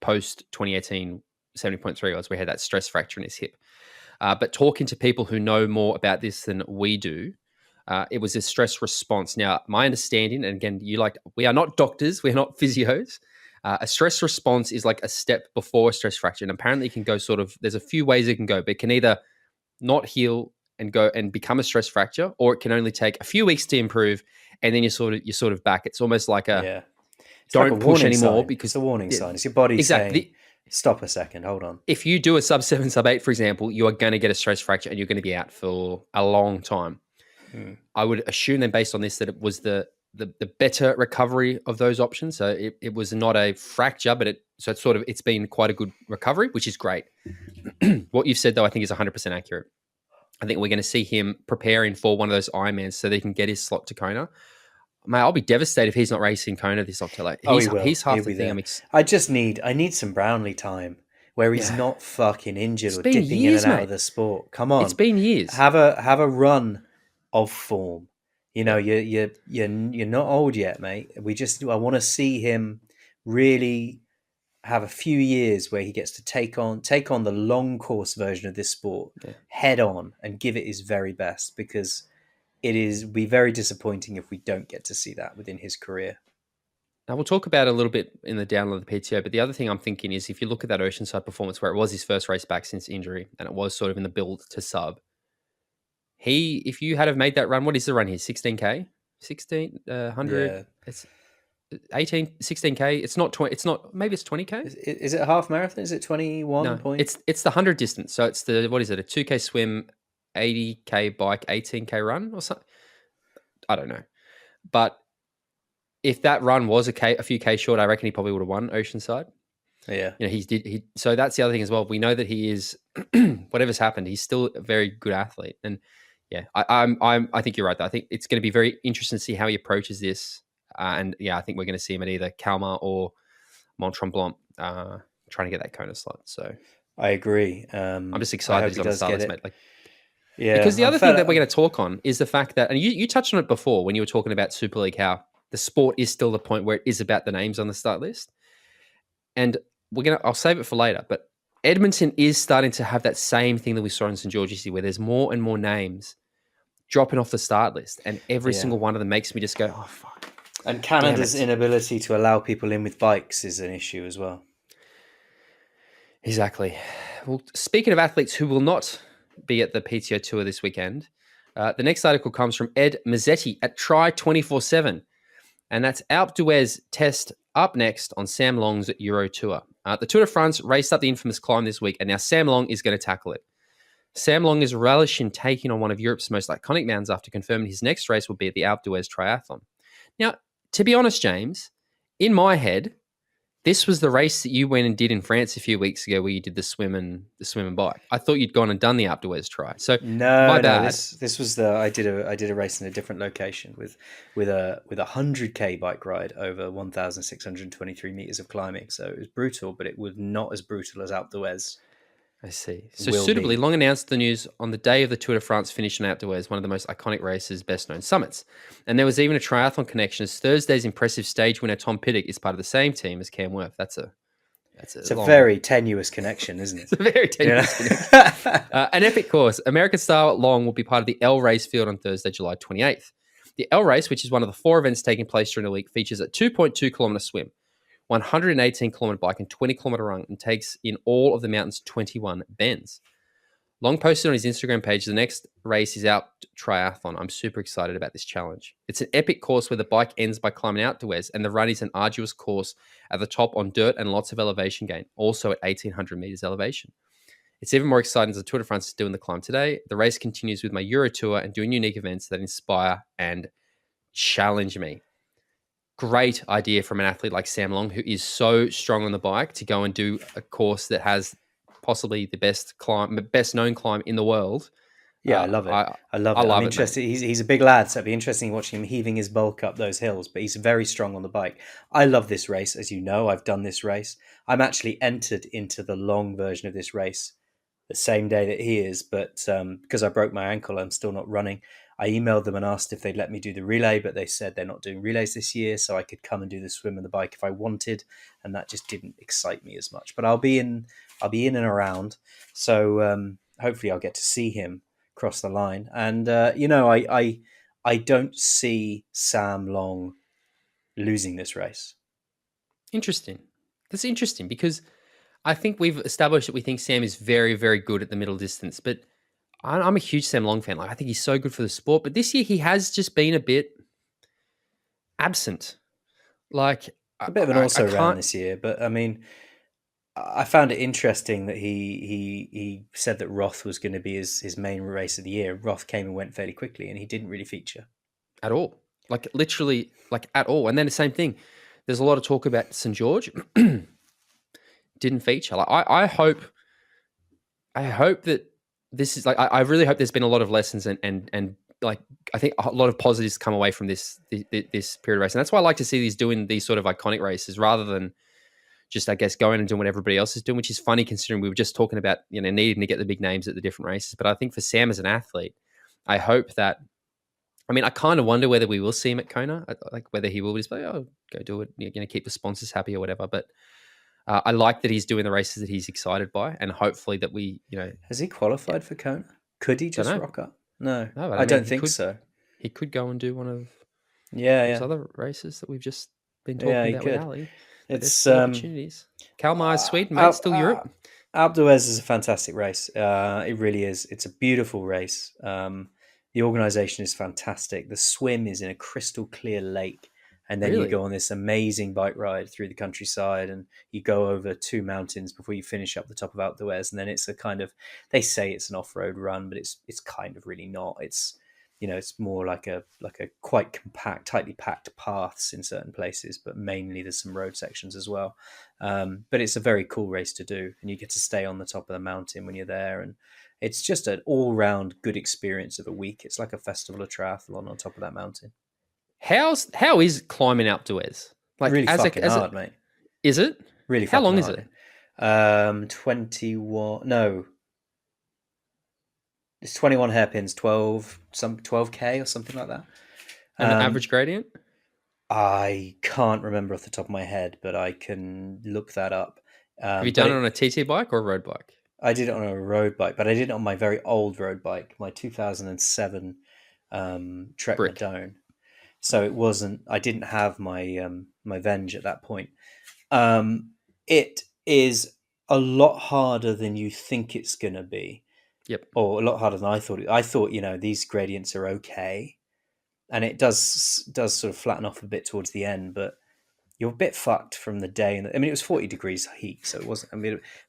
post 2018 70.3 odds, where he had that stress fracture in his hip. But talking to people who know more about this than we do, it was a stress response. Now, my understanding, and again, we are not doctors, we're not physios. A stress response is like a step before a stress fracture. And apparently it can go there's a few ways it can go, but it can either not heal and go and become a stress fracture, or it can only take a few weeks to improve, and then you're sort of back. It's almost like don't push anymore, because it's a warning sign. It's your body saying, stop a second, hold on. If you do a sub-7, sub-8, for example, you are going to get a stress fracture and you're going to be out for a long time. I would assume then based on this that it was the better recovery of those options. So it was not a fracture, but it's been quite a good recovery, which is great. What you've said though, I think is 100% accurate. I think we're going to see him preparing for one of those Ironmans so that he can get his slot to Kona. Mate, I'll be devastated if he's not racing Kona this October. He's half the thing. I need some Brownlee time where he's not fucking injured or dipping years, in and out of the sport. Come on, it's been years. Have a run of form. You know, you're not old yet, mate. I want to see him really have a few years where he gets to take on the long course version of this sport head on and give it his very best, because it'll be very disappointing if we don't get to see that within his career. Now, we'll talk about it a little bit in the download of the PTO, but the other thing I'm thinking is if you look at that Oceanside performance where it was his first race back since injury and it was sort of in the build to sub, if you had have made that run, what is the run here? 16K? 100? Yeah. It's 16K. It's not 20. It's not, maybe it's 20K. Is it a half marathon? Is it 21 No, points? It's the 100 distance. So it's a 2K swim, 80K bike, 18K run or something. I don't know. But if that run was a few K short, I reckon he probably would have won Oceanside. Yeah. You know, so that's the other thing as well. We know that he is, whatever's happened, he's still a very good athlete. And yeah, I think you're right though. I think it's going to be very interesting to see how he approaches this. And yeah, I think we're going to see him at either Kalmar or Mont Tremblant trying to get that Kona slot. So I agree. I'm just excited he's on the start list, mate. Yeah, because the other thing that we're going to talk on is the fact that, and you touched on it before when you were talking about Super League, how the sport is still the point where it is about the names on the start list. And I'll save it for later, but Edmonton is starting to have that same thing that we saw in St. George's, where there's more and more names dropping off the start list, and every single one of them makes me just go, oh, fuck. And Canada's inability to allow people in with bikes is an issue as well. Exactly. Well, speaking of athletes who will not be at the PTO Tour this weekend, the next article comes from Ed Mazzetti at Try 24/7, and that's Alpe d'Huez test up next on Sam Long's Euro Tour. The Tour de France raced up the infamous climb this week, and now Sam Long is going to tackle it. Sam Long is relishing taking on one of Europe's most iconic mountains after confirming his next race will be at the Alpe d'Huez Triathlon. Now, to be honest, James, in my head, this was the race that you went and did in France a few weeks ago, where you did the swim and bike. I thought you'd gone and done the Alpe d'Huez Tri. So my bad. This was I did a race in a different location with a 100K bike ride over 1,623 meters of climbing. So it was brutal, but it was not as brutal as Alpe d'Huez. I see. So Suitably, Long announced the news on the day of the Tour de France finish in Alpe d'Huez, one of the most iconic races, best-known summits. And there was even a triathlon connection, as Thursday's impressive stage winner Tom Pidcock is part of the same team as Cam Worth. It's a very tenuous connection, isn't it? It's a very tenuous connection. An epic course. American style Long will be part of the L Race field on Thursday, July 28th. The L Race, which is one of the 4 events taking place during the week, features a 2.2-kilometer swim, 118-kilometer bike and 20-kilometer run, and takes in all of the mountain's 21 bends. Long posted on his Instagram page, the next race is Alpe Triathlon. I'm super excited about this challenge. It's an epic course where the bike ends by climbing Alpe d'Huez, and the run is an arduous course at the top on dirt and lots of elevation gain, also at 1,800 meters elevation. It's even more exciting as the Tour de France is doing the climb today. The race continues with my Euro Tour and doing unique events that inspire and challenge me. Great idea from an athlete like Sam Long, who is so strong on the bike, to go and do a course that has possibly the best known climb in the world. Yeah, I love it. I love it. I'm interested. He's a big lad, so it'd be interesting watching him heaving his bulk up those hills, but he's very strong on the bike. I love this race. As you know, I've done this race. I'm actually entered into the long version of this race the same day that he is, but because I broke my ankle, I'm still not running. I emailed them and asked if they'd let me do the relay, but they said they're not doing relays this year, so I could come and do the swim and the bike if I wanted, and that just didn't excite me as much. But I'll be in and around, so hopefully I'll get to see him cross the line. And I don't see Sam Long losing this race. Interesting. That's interesting, because I think we've established that we think Sam is very, very good at the middle distance, but I'm a huge Sam Long fan. I think he's so good for the sport, but this year he has just been a bit absent. A bit of an also-ran this year, but I mean, I found it interesting that he said that Roth was going to be his main race of the year. Roth came and went fairly quickly, and he didn't really feature at all. Like literally, like at all. And then the same thing. There's a lot of talk about St. George. Didn't feature. Like I hope that this is like I really hope there's been a lot of lessons and like I think a lot of positives come away from this period of race. And that's why I like to see these doing these sort of iconic races rather than just, I guess, going and doing what everybody else is doing, which is funny considering we were just talking about, needing to get the big names at the different races. But I think for Sam as an athlete, I hope that, I kind of wonder whether we will see him at Kona, like whether he will just be, oh, go do it. You're going to keep the sponsors happy or whatever. But I like that he's doing the races that he's excited by. And hopefully that we, Has he qualified for Kona? Could he just rock up? No, I don't think so. He could go and do one of those other races that we've just been talking about with Ali. It's opportunities. Kalmar, Sweden, mate, still Europe. Alpe d'Huez is a fantastic race. It really is. It's a beautiful race. The organisation is fantastic. The swim is in a crystal clear lake, and then you go on this amazing bike ride through the countryside, and you go over 2 mountains before you finish up the top of Alpe d'Huez. And then it's a kind of, they say it's an off-road run, but it's kind of really not. It's it's more like a quite compact, tightly packed paths in certain places, but mainly there's some road sections as well. But it's a very cool race to do, and you get to stay on the top of the mountain when you're there, and it's just an all-round good experience of a week. It's like a festival of triathlon on top of that mountain. How is climbing Alpe d'Huez? Like really fucking hard, mate. Is it? Really how long hard. Is it? 21. No. It's 21 hairpins, 12K or something like that. And the average gradient? I can't remember off the top of my head, but I can look that up. Have you done it on a TT bike or a road bike? I did it on a road bike, but I did it on my very old road bike, my 2007 Trek Madone. So it wasn't. I didn't have my my Venge at that point. It is a lot harder than you think it's going to be. Yep. Or a lot harder than I thought. I thought, these gradients are okay. And it does sort of flatten off a bit towards the end, but you're a bit fucked from the day. It was 40 degrees heat, so it wasn't,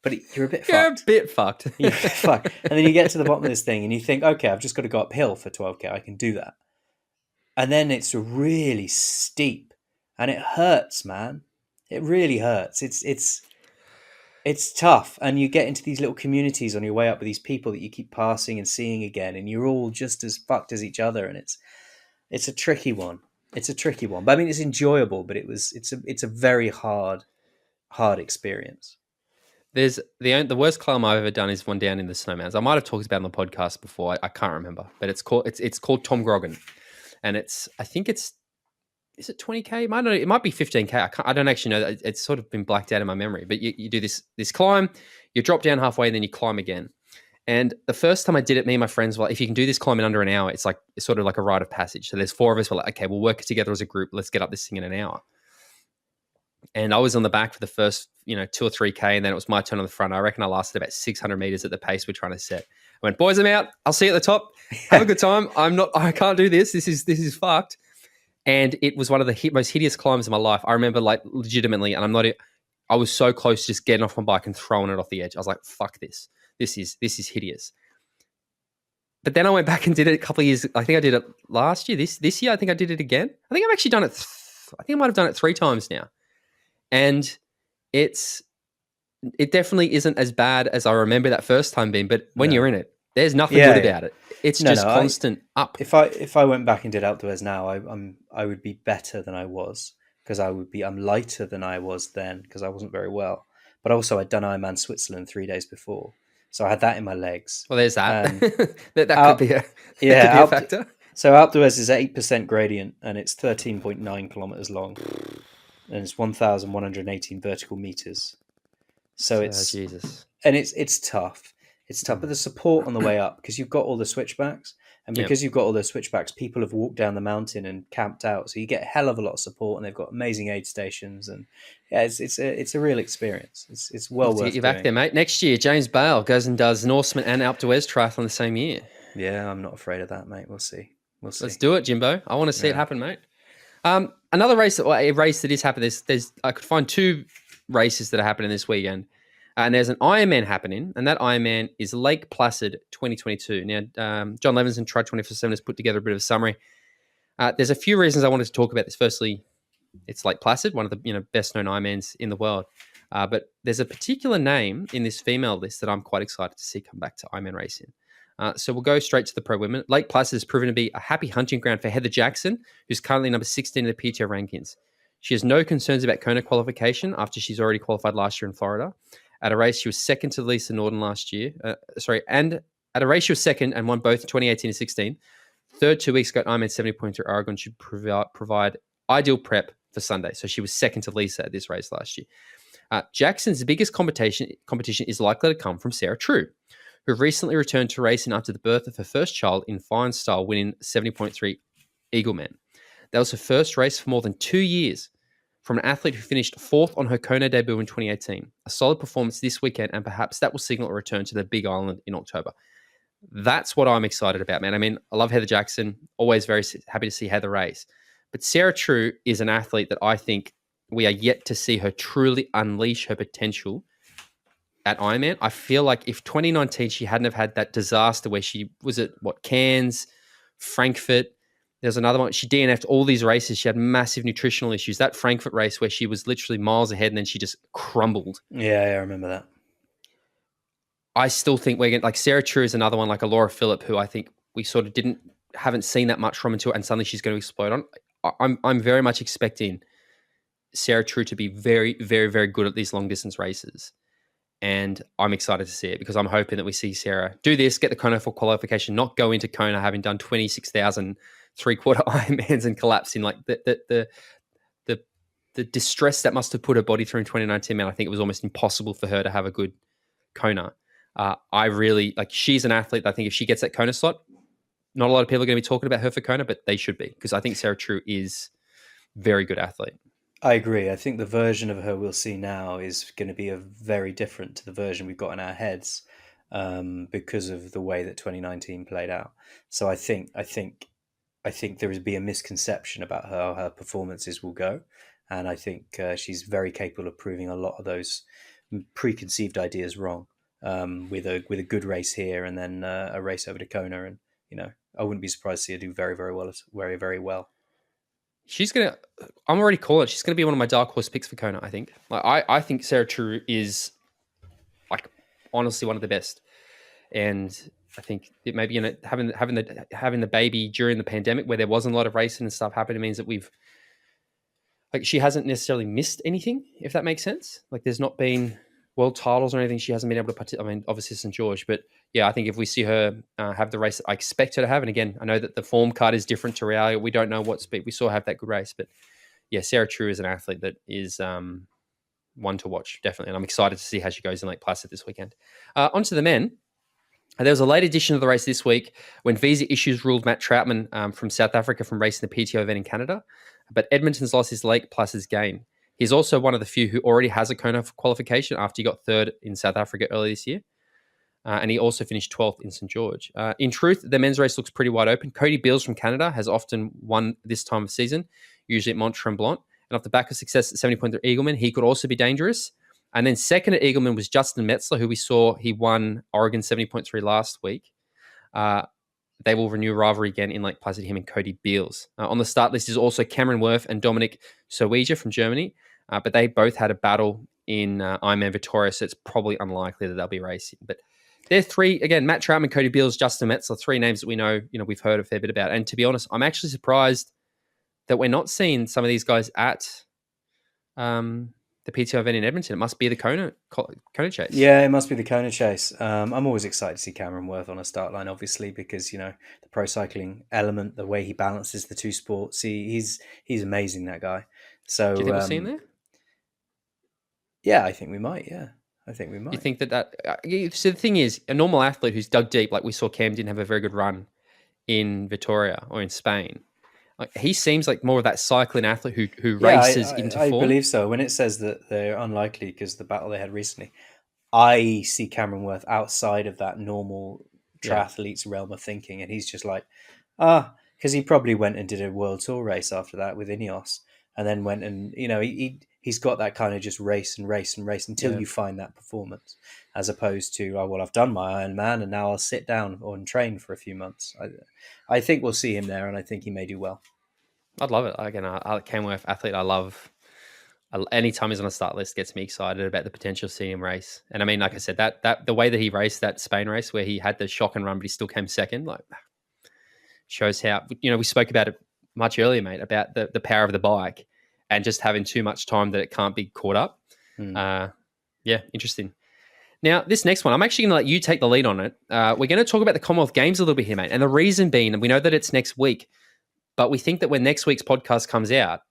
but you're a bit fucked. You're a bit fucked. You're a bit fucked. And then you get to the bottom of this thing and you think, okay, I've just got to go uphill for 12K. I can do that. And then it's really steep and it hurts, man. It really hurts. It's tough, and you get into these little communities on your way up with these people that you keep passing and seeing again, and you're all just as fucked as each other, and it's a tricky one. It's a tricky one, but it's enjoyable. But it's a very hard experience. There's the worst climb I've ever done is one down in the Snowmountains. I might have talked about it on the podcast before. I can't remember, but it's called Tom Grogan, and I think it's. Is it 20K? It might be 15K. I don't actually know. It's sort of been blacked out in my memory. But you do this climb, you drop down halfway, and then you climb again. And the first time I did it, me and my friends were like, if you can do this climb in under an hour, it's sort of like a rite of passage. So there's 4 of us. We're like, okay, we'll work together as a group. Let's get up this thing in an hour. And I was on the back for the first, 2 or 3K, and then it was my turn on the front. I reckon I lasted about 600 meters at the pace we're trying to set. I went, boys, I'm out. I'll see you at the top. Have a good time. I can't do this. This is fucked. And it was one of the most hideous climbs of my life. I remember, legitimately, and I was so close to just getting off my bike and throwing it off the edge. I was like, fuck this. This is hideous. But then I went back and did it a couple of years. I think I did it last year. This year, I think I did it again. I think I've actually done it. I think I might have done it 3 times now. And it definitely isn't as bad as I remember that first time being. But when you're in it, there's nothing good about it. It's constant up. If I went back and did Alpe d'Huez now, I would be better than I was, because I'm lighter than I was then, because I wasn't very well. But also I'd done Ironman Switzerland 3 days before, so I had that in my legs. Well, there's that. that could be a factor. So Alpe d'Huez is 8% gradient, and it's 13.9 kilometers long, and it's 1,118 vertical meters. So it's Jesus, and it's tough. It's tough, but the support on the way up, because you've got all the switchbacks, and because you've got all those switchbacks, people have walked down the mountain and camped out, so you get a hell of a lot of support, and they've got amazing aid stations, and it's a real experience. It's well worth it. Get you back there, mate. Next year, James Bale goes and does Norseman and Alpe d'Huez triathlon the same year. Yeah, I'm not afraid of that, mate. We'll see. Let's do it, Jimbo. I want to see it happen, mate. Another race that is happening. I could find 2 races that are happening this weekend. And there's an Ironman happening, and that Ironman is Lake Placid 2022. Now, John Levinson, Tri 24/7, has put together a bit of a summary. There's a few reasons I wanted to talk about this. Firstly, it's Lake Placid, one of the best known Ironmans in the world. But there's a particular name in this female list that I'm quite excited to see come back to Ironman racing. So we'll go straight to the pro women. Lake Placid has proven to be a happy hunting ground for Heather Jackson, who's currently number 16 in the PTO rankings. She has no concerns about Kona qualification after she's already qualified last year in Florida. At a race, she was second to Lisa Norden last year. And at a race, she was second and won both 2018 and 16. Third 2 weeks ago, Ironman 70.3 Oregon should provide ideal prep for Sunday. So she was second to Lisa at this race last year. Jackson's biggest competition is likely to come from Sarah True, who recently returned to racing after the birth of her first child in fine style, winning 70.3 Eagleman. That was her first race for more than 2 years from an athlete who finished fourth on her Kona debut in 2018. A solid performance this weekend, and perhaps that will signal a return to the Big Island in October. That's what I'm excited about, man. I mean, I love Heather Jackson. Always very happy to see Heather race. But Sarah True is an athlete that I think we are yet to see her truly unleash her potential at Ironman. I feel like if 2019 she hadn't have had that disaster where she was at Cairns, Frankfurt, there's another one. She DNF'd all these races. She had massive nutritional issues. That Frankfurt race where she was literally miles ahead and then she just crumbled. Yeah, I remember that. I still think we're going to, like, Sarah True is another one, like a Laura Philipp, who I think we sort of haven't seen that much from until, and suddenly she's going to explode on. I'm very much expecting Sarah True to be very, very, very good at these long distance races. And I'm excited to see it because I'm hoping that we see Sarah do this, get the Kona for qualification, not go into Kona having done 26,000 3/4 Ironmans and collapsing. Like the distress that must have put her body through in 2019, man, I think it was almost impossible for her to have a good Kona. I really, like, she's an athlete that I think if she gets that Kona slot, not a lot of people are going to be talking about her for Kona, but they should be, because I think Sarah True is a very good athlete. I agree. I think the version of her we'll see now is going to be very different to the version we've got in our heads because of the way that 2019 played out. So I think there would be a misconception about how her performances will go, and I think she's very capable of proving a lot of those preconceived ideas wrong with a good race here and then a race over to Kona, and I wouldn't be surprised to see her do very, very well, very, very well. I'm already calling it. She's going to be one of my dark horse picks for Kona, I think. I think Sarah True is, like, honestly one of the best. And I think it maybe having the baby during the pandemic where there wasn't a lot of racing and stuff happening means that she hasn't necessarily missed anything, if that makes sense. Like, there's not been world titles or anything she hasn't been able to participate. I mean, obviously St. George, but yeah, I think if we see her have the race that I expect her to have, and again, I know that the form card is different to reality. We don't know what speed. We saw her have that good race, but yeah, Sarah True is an athlete that is one to watch, definitely. And I'm excited to see how she goes in Lake Placid this weekend. Onto the men. There was a late edition of the race this week when visa issues ruled Matt Troutman from South Africa from racing the PTO event in Canada, but Edmonton's lost his Lake Placid's game. He's also one of the few who already has a Kona qualification after he got third in South Africa earlier this year. And he also finished 12th in St. George. In truth, the men's race looks pretty wide open. Cody Beals from Canada has often won this time of season, usually at Mont Tremblant. And off the back of success at 70.3 Eagleman, he could also be dangerous. And then second at Eagleman was Justin Metzler, who we saw he won Oregon 70.3 last week. They will renew rivalry again in Lake Placid, him and Cody Beals. On the start list is also Cameron Worth and Dominic Soweja from Germany. But they both had a battle in Ironman Victoria, so it's probably unlikely that they'll be racing. But they're three, again, Matt Troutman, Cody Beals, Justin Metzler, three names that we know, we've heard a fair bit about. And to be honest, I'm actually surprised that we're not seeing some of these guys at the PTO event in Edmonton. It must be the Kona chase. Yeah, it must be the Kona chase. I'm always excited to see Cameron Worth on a start line, obviously, because, the pro cycling element, the way he balances the two sports, he's amazing, that guy. So, do you think we'll see him there? Yeah, I think we might. Yeah, I think we might. You think that so the thing is, a normal athlete who's dug deep, like we saw Cam didn't have a very good run in Vitoria or in Spain. He seems like more of that cycling athlete who races into form. I believe so. When it says that they're unlikely because of the battle they had recently, I see Cameron Worth outside of that normal triathlete's realm of thinking, and he's just like, because he probably went and did a World Tour race after that with Ineos. and then went and he's got that kind of just race until you find that performance, as opposed to I've done my Ironman and now I'll sit down and train for a few months. I think we'll see him there, and I think he may do well. I'd love it. Again, I Commonwealth athlete. I love. Anytime he's on a start list, gets me excited about the potential of seeing him race. And I mean, like I said, that the way that he raced that Spain race, where he had the shock and run, but he still came second, like shows how we spoke about it much earlier, mate, about the power of the bike and just having too much time that it can't be caught up. Yeah, interesting. Now, this next one, I'm actually going to let you take the lead on it. We're going to talk about the Commonwealth Games a little bit here, mate. And the reason being, and we know that it's next week, but we think that when next week's podcast comes out,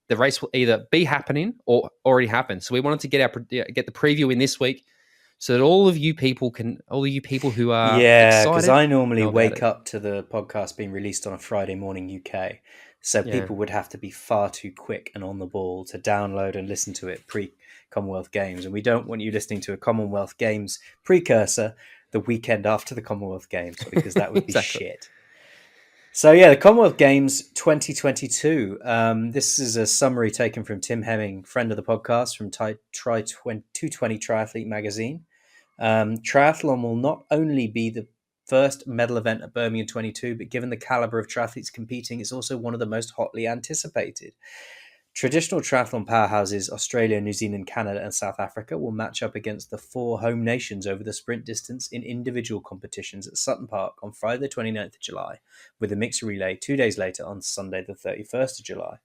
the race will either be happening or already happened. So we wanted to get the preview in this week, so that all of you people who are because I normally wake up to the podcast being released on a Friday morning UK, so people would have to be far too quick and on the ball to download and listen to it pre-Commonwealth Games, and we don't want you listening to a Commonwealth Games precursor the weekend after the Commonwealth Games, because that would be shit. So the Commonwealth Games 2022. This is a summary taken from Tim Hemming, friend of the podcast, from 220 Triathlete magazine. Triathlon will not only be the first medal event at Birmingham 22, but given the caliber of triathletes competing, it's also one of the most hotly anticipated. Traditional triathlon powerhouses Australia, New Zealand, Canada and South Africa will match up against the 4 home nations over the sprint distance in individual competitions at Sutton Park on Friday the 29th of July, with a mixed relay 2 days later on Sunday the 31st of July.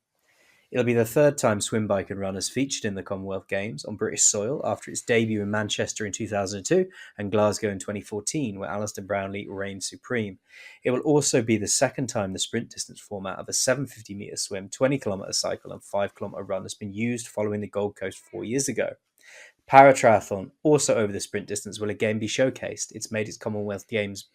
It'll be the third time swim, bike and run has featured in the Commonwealth Games on British soil after its debut in Manchester in 2002 and Glasgow in 2014, where Alistair Brownlee reigned supreme. It will also be the second time the sprint distance format of a 750-metre swim, 20-kilometre cycle and 5-kilometre run has been used following the Gold Coast 4 years ago. Paratriathlon, also over the sprint distance, will again be showcased. It's made its Commonwealth Games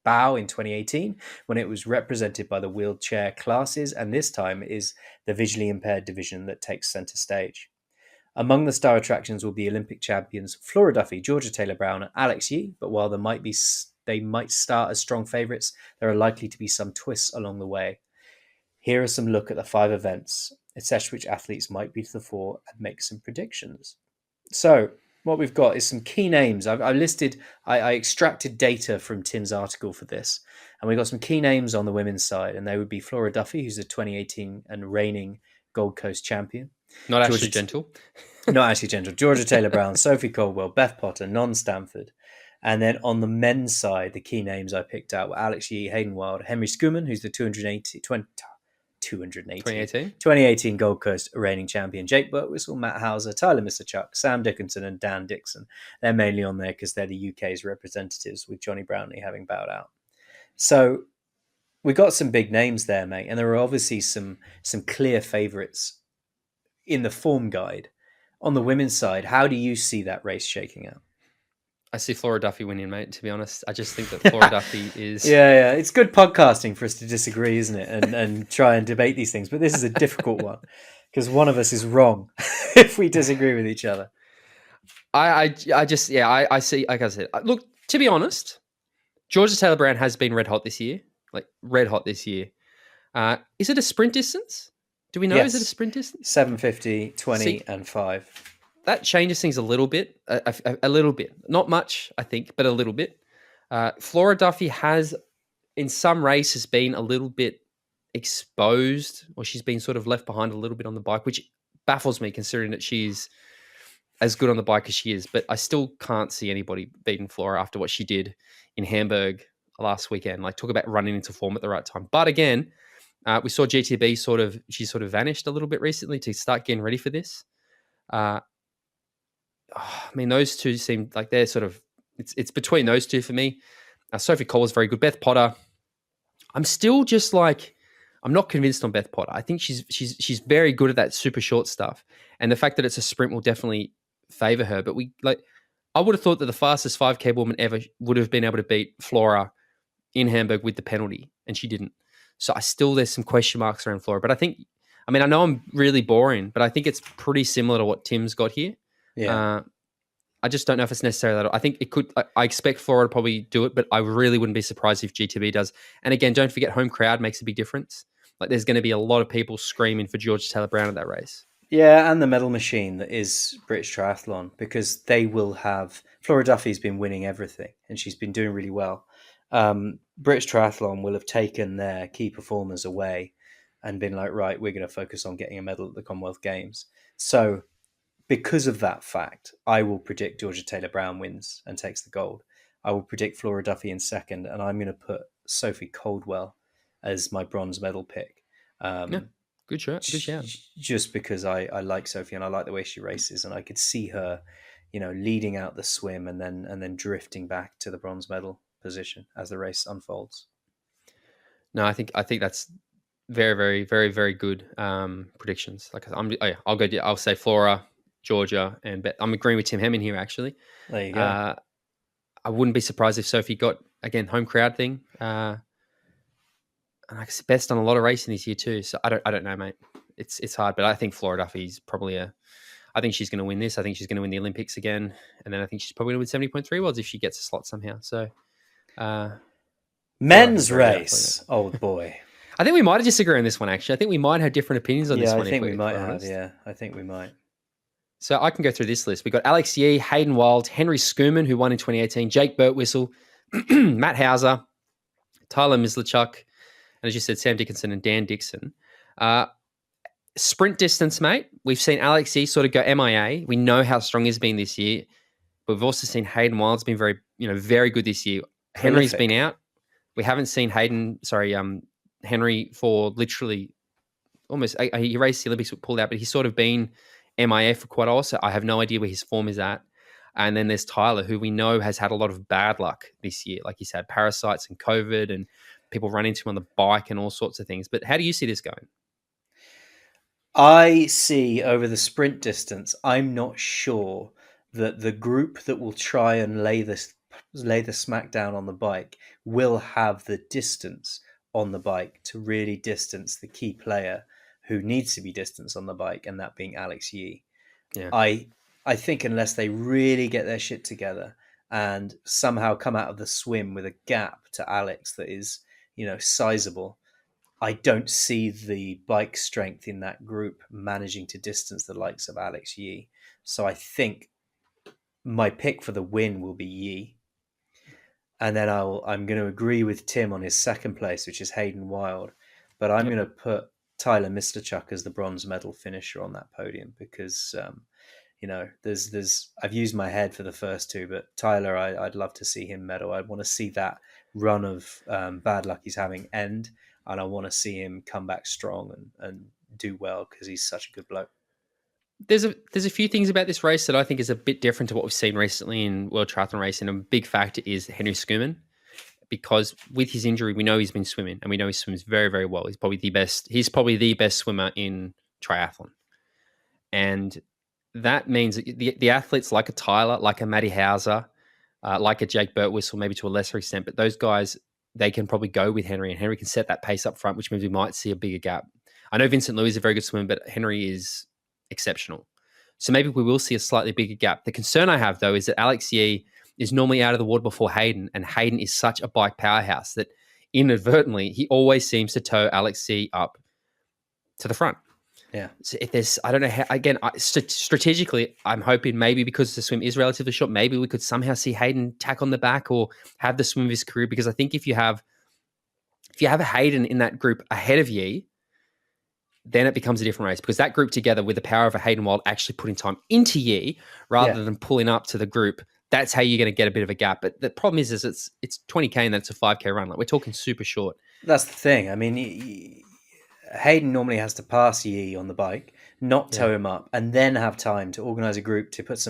bow in 2018 when it was represented by the wheelchair classes, and this time is the visually impaired division that takes centre stage. Among the star attractions will be Olympic champions Flora Duffy, Georgia Taylor-Brown and Alex Yee, but while they might start as strong favourites, there are likely to be some twists along the way. Here are some look at the 5 events, etc., which athletes might be to the fore, and make some predictions. So what we've got is some key names. I extracted data from Tim's article for this, and we've got some key names on the women's side, and they would be Flora Duffy, who's the 2018 and reigning Gold Coast champion. Not Ashleigh Gentle. Not Ashleigh Gentle. Georgia Taylor-Brown, Sophie Caldwell, Beth Potter, Non-Stanford. And then on the men's side, the key names I picked out were Alex Yee, Hayden Wild, Henry Schumann, who's the 2018 Gold Coast reigning champion, Jake Burtwhistle, Matt Hauser, Tyler Misterchuk, Sam Dickinson and Dan Dixon. They're mainly on there because they're the UK's representatives, with Johnny Brownlee having bowed out. So we got some big names there, mate, and there are obviously some clear favourites in the form guide. On the women's side, how do you see that race shaking out? I see Flora Duffy winning, mate, to be honest. I just think that Flora Duffy is... Yeah. It's good podcasting for us to disagree, isn't it? And try and debate these things. But this is a difficult one because one of us is wrong if we disagree with each other. I see, like I said, look, to be honest, Georgia Taylor-Brown has been red hot this year. Is it a sprint distance? Do we know? Yes. Is it a sprint distance? 750, 20 and 5. That changes things a little bit, a little bit. Not much, I think, but a little bit. Flora Duffy has, in some races, been a little bit exposed, or she's been sort of left behind a little bit on the bike, which baffles me considering that she's as good on the bike as she is. But I still can't see anybody beating Flora after what she did in Hamburg last weekend. Like, talk about running into form at the right time. But again, we saw GTB she sort of vanished a little bit recently to start getting ready for this. I mean, those two seem like they're sort of, it's between those two for me. Sophie Cole was very good. Beth Potter, I'm still just like, I'm not convinced on Beth Potter. I think she's very good at that super short stuff. And the fact that it's a sprint will definitely favor her. But I would have thought that the fastest 5K woman ever would have been able to beat Flora in Hamburg with the penalty, and she didn't. So there's some question marks around Flora. But I know I'm really boring, but I think it's pretty similar to what Tim's got here. Yeah. I just don't know if it's necessary. That I think it could. I expect Flora to probably do it, but I really wouldn't be surprised if GTB does. And again, don't forget, home crowd makes a big difference. Like, there's going to be a lot of people screaming for George Taylor-Brown at that race. Yeah, and the medal machine that is British Triathlon, because they will have... Flora Duffy's been winning everything, and she's been doing really well. British Triathlon will have taken their key performers away and been like, right, we're going to focus on getting a medal at the Commonwealth Games. So because of that fact, I will predict Georgia Taylor-Brown wins and takes the gold. I will predict Flora Duffy in second, and I'm going to put Sophie Coldwell as my bronze medal pick. Yeah, good shot. Good shout. Just because I like Sophie and I like the way she races, and I could see her, leading out the swim and then drifting back to the bronze medal position as the race unfolds. No, I think that's very, very, very, very good predictions. Like, I'll say Flora, Georgia, and I'm agreeing with Tim Hemming here. Actually, there you go. I wouldn't be surprised if Sophie got, again, home crowd thing. And I guess Beth's done a lot of racing this year too. So I don't know, mate. It's hard, but I think Flora Duffy's probably I think she's going to win this. I think she's going to win the Olympics again, and then I think she's probably going to win 70.3 worlds if she gets a slot somehow. So, men's race, old boy. I think we might disagree on this one. Actually, I think we might have different opinions on this one. I think we might have. Yeah, I think we might. So I can go through this list. We got Alex Yee, Hayden Wilde, Henry Schumann, who won in 2018, Jake Birtwistle, Matt Hauser, Tyler Mislachuk, and as you said, Sam Dickinson and Dan Dixon. Sprint distance, mate. We've seen Alex Yee sort of go MIA. We know how strong he's been this year, but we've also seen Hayden Wilde's been very good this year. Henry's been out. We haven't seen Henry for literally almost... He raced the Olympics, pulled out, but he's sort of been MIA for quite a while, so I have no idea where his form is at. And then there's Tyler, who we know has had a lot of bad luck this year. Like, he's had parasites and COVID and people run into him on the bike and all sorts of things. But how do you see this going? I see over the sprint distance, I'm not sure that the group that will try and lay the smack down on the bike will have the distance on the bike to really distance the key player who needs to be distanced on the bike, and that being Alex Yee. Yeah. I think unless they really get their shit together and somehow come out of the swim with a gap to Alex that is, sizable, I don't see the bike strength in that group managing to distance the likes of Alex Yee. So I think my pick for the win will be Yee. And then I'm going to agree with Tim on his second place, which is Hayden Wilde. But I'm going to put Tyler Mislachuk as the bronze medal finisher on that podium because, I've used my head for the first two, but Tyler, I'd love to see him medal. I want to see that run of bad luck he's having end. And I want to see him come back strong and do well because he's such a good bloke. There's a few things about this race that I think is a bit different to what we've seen recently in World Triathlon racing. A big factor is Henry Schumann, because with his injury, we know he's been swimming and we know he swims very, very well. He's probably the best swimmer in triathlon. And that means the athletes like a Tyler, like a Matty Hauser, like a Jake Birtwistle, maybe to a lesser extent, but those guys, they can probably go with Henry, and Henry can set that pace up front, which means we might see a bigger gap. I know Vincent Louis is a very good swimmer, but Henry is exceptional. So maybe we will see a slightly bigger gap. The concern I have, though, is that Alex Yee is normally out of the water before Hayden, and Hayden is such a bike powerhouse that inadvertently he always seems to tow Alex Yee up to the front. Yeah. So if there's, I don't know how, again, strategically, I'm hoping maybe because the swim is relatively short, maybe we could somehow see Hayden tack on the back or have the swim of his career. Because I think if you have a Hayden in that group ahead of Yee, then it becomes a different race, because that group together with the power of a Hayden Wilde actually putting time into Yee rather than pulling up to the group, that's how you're going to get a bit of a gap. But the problem is it's 20K and that's a 5K run. Like, we're talking super short. That's the thing. I mean, Hayden normally has to pass Yee on the bike, not tow him up, and then have time to organise a group to put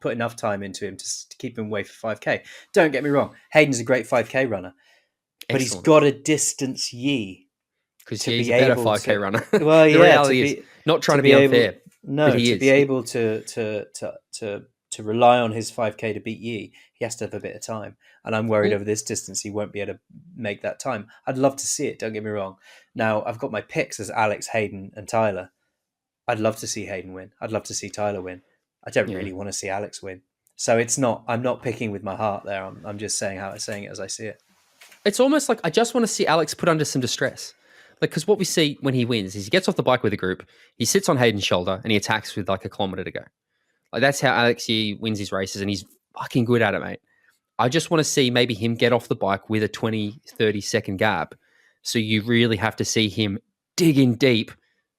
put enough time into him to keep him away for 5K. Don't get me wrong, Hayden's a great 5K runner, but he's got to distance Yee. Because he's a better 5K runner. Well, the reality is, not trying to be unfair. Be able to rely on his 5K to beat Yee, he has to have a bit of time. And I'm worried over this distance he won't be able to make that time. I'd love to see it, don't get me wrong. Now, I've got my picks as Alex, Hayden and Tyler. I'd love to see Hayden win. I'd love to see Tyler win. I don't really want to see Alex win. So it's not. I'm not picking with my heart there. I'm just saying it as I see it. It's almost like I just want to see Alex put under some distress. Like, because what we see when he wins is he gets off the bike with a group, he sits on Hayden's shoulder, and he attacks with like a kilometre to go. Like, that's how Alex wins his races, and he's fucking good at it, mate. I just want to see maybe him get off the bike with a 20, 30-second gap. So you really have to see him dig in deep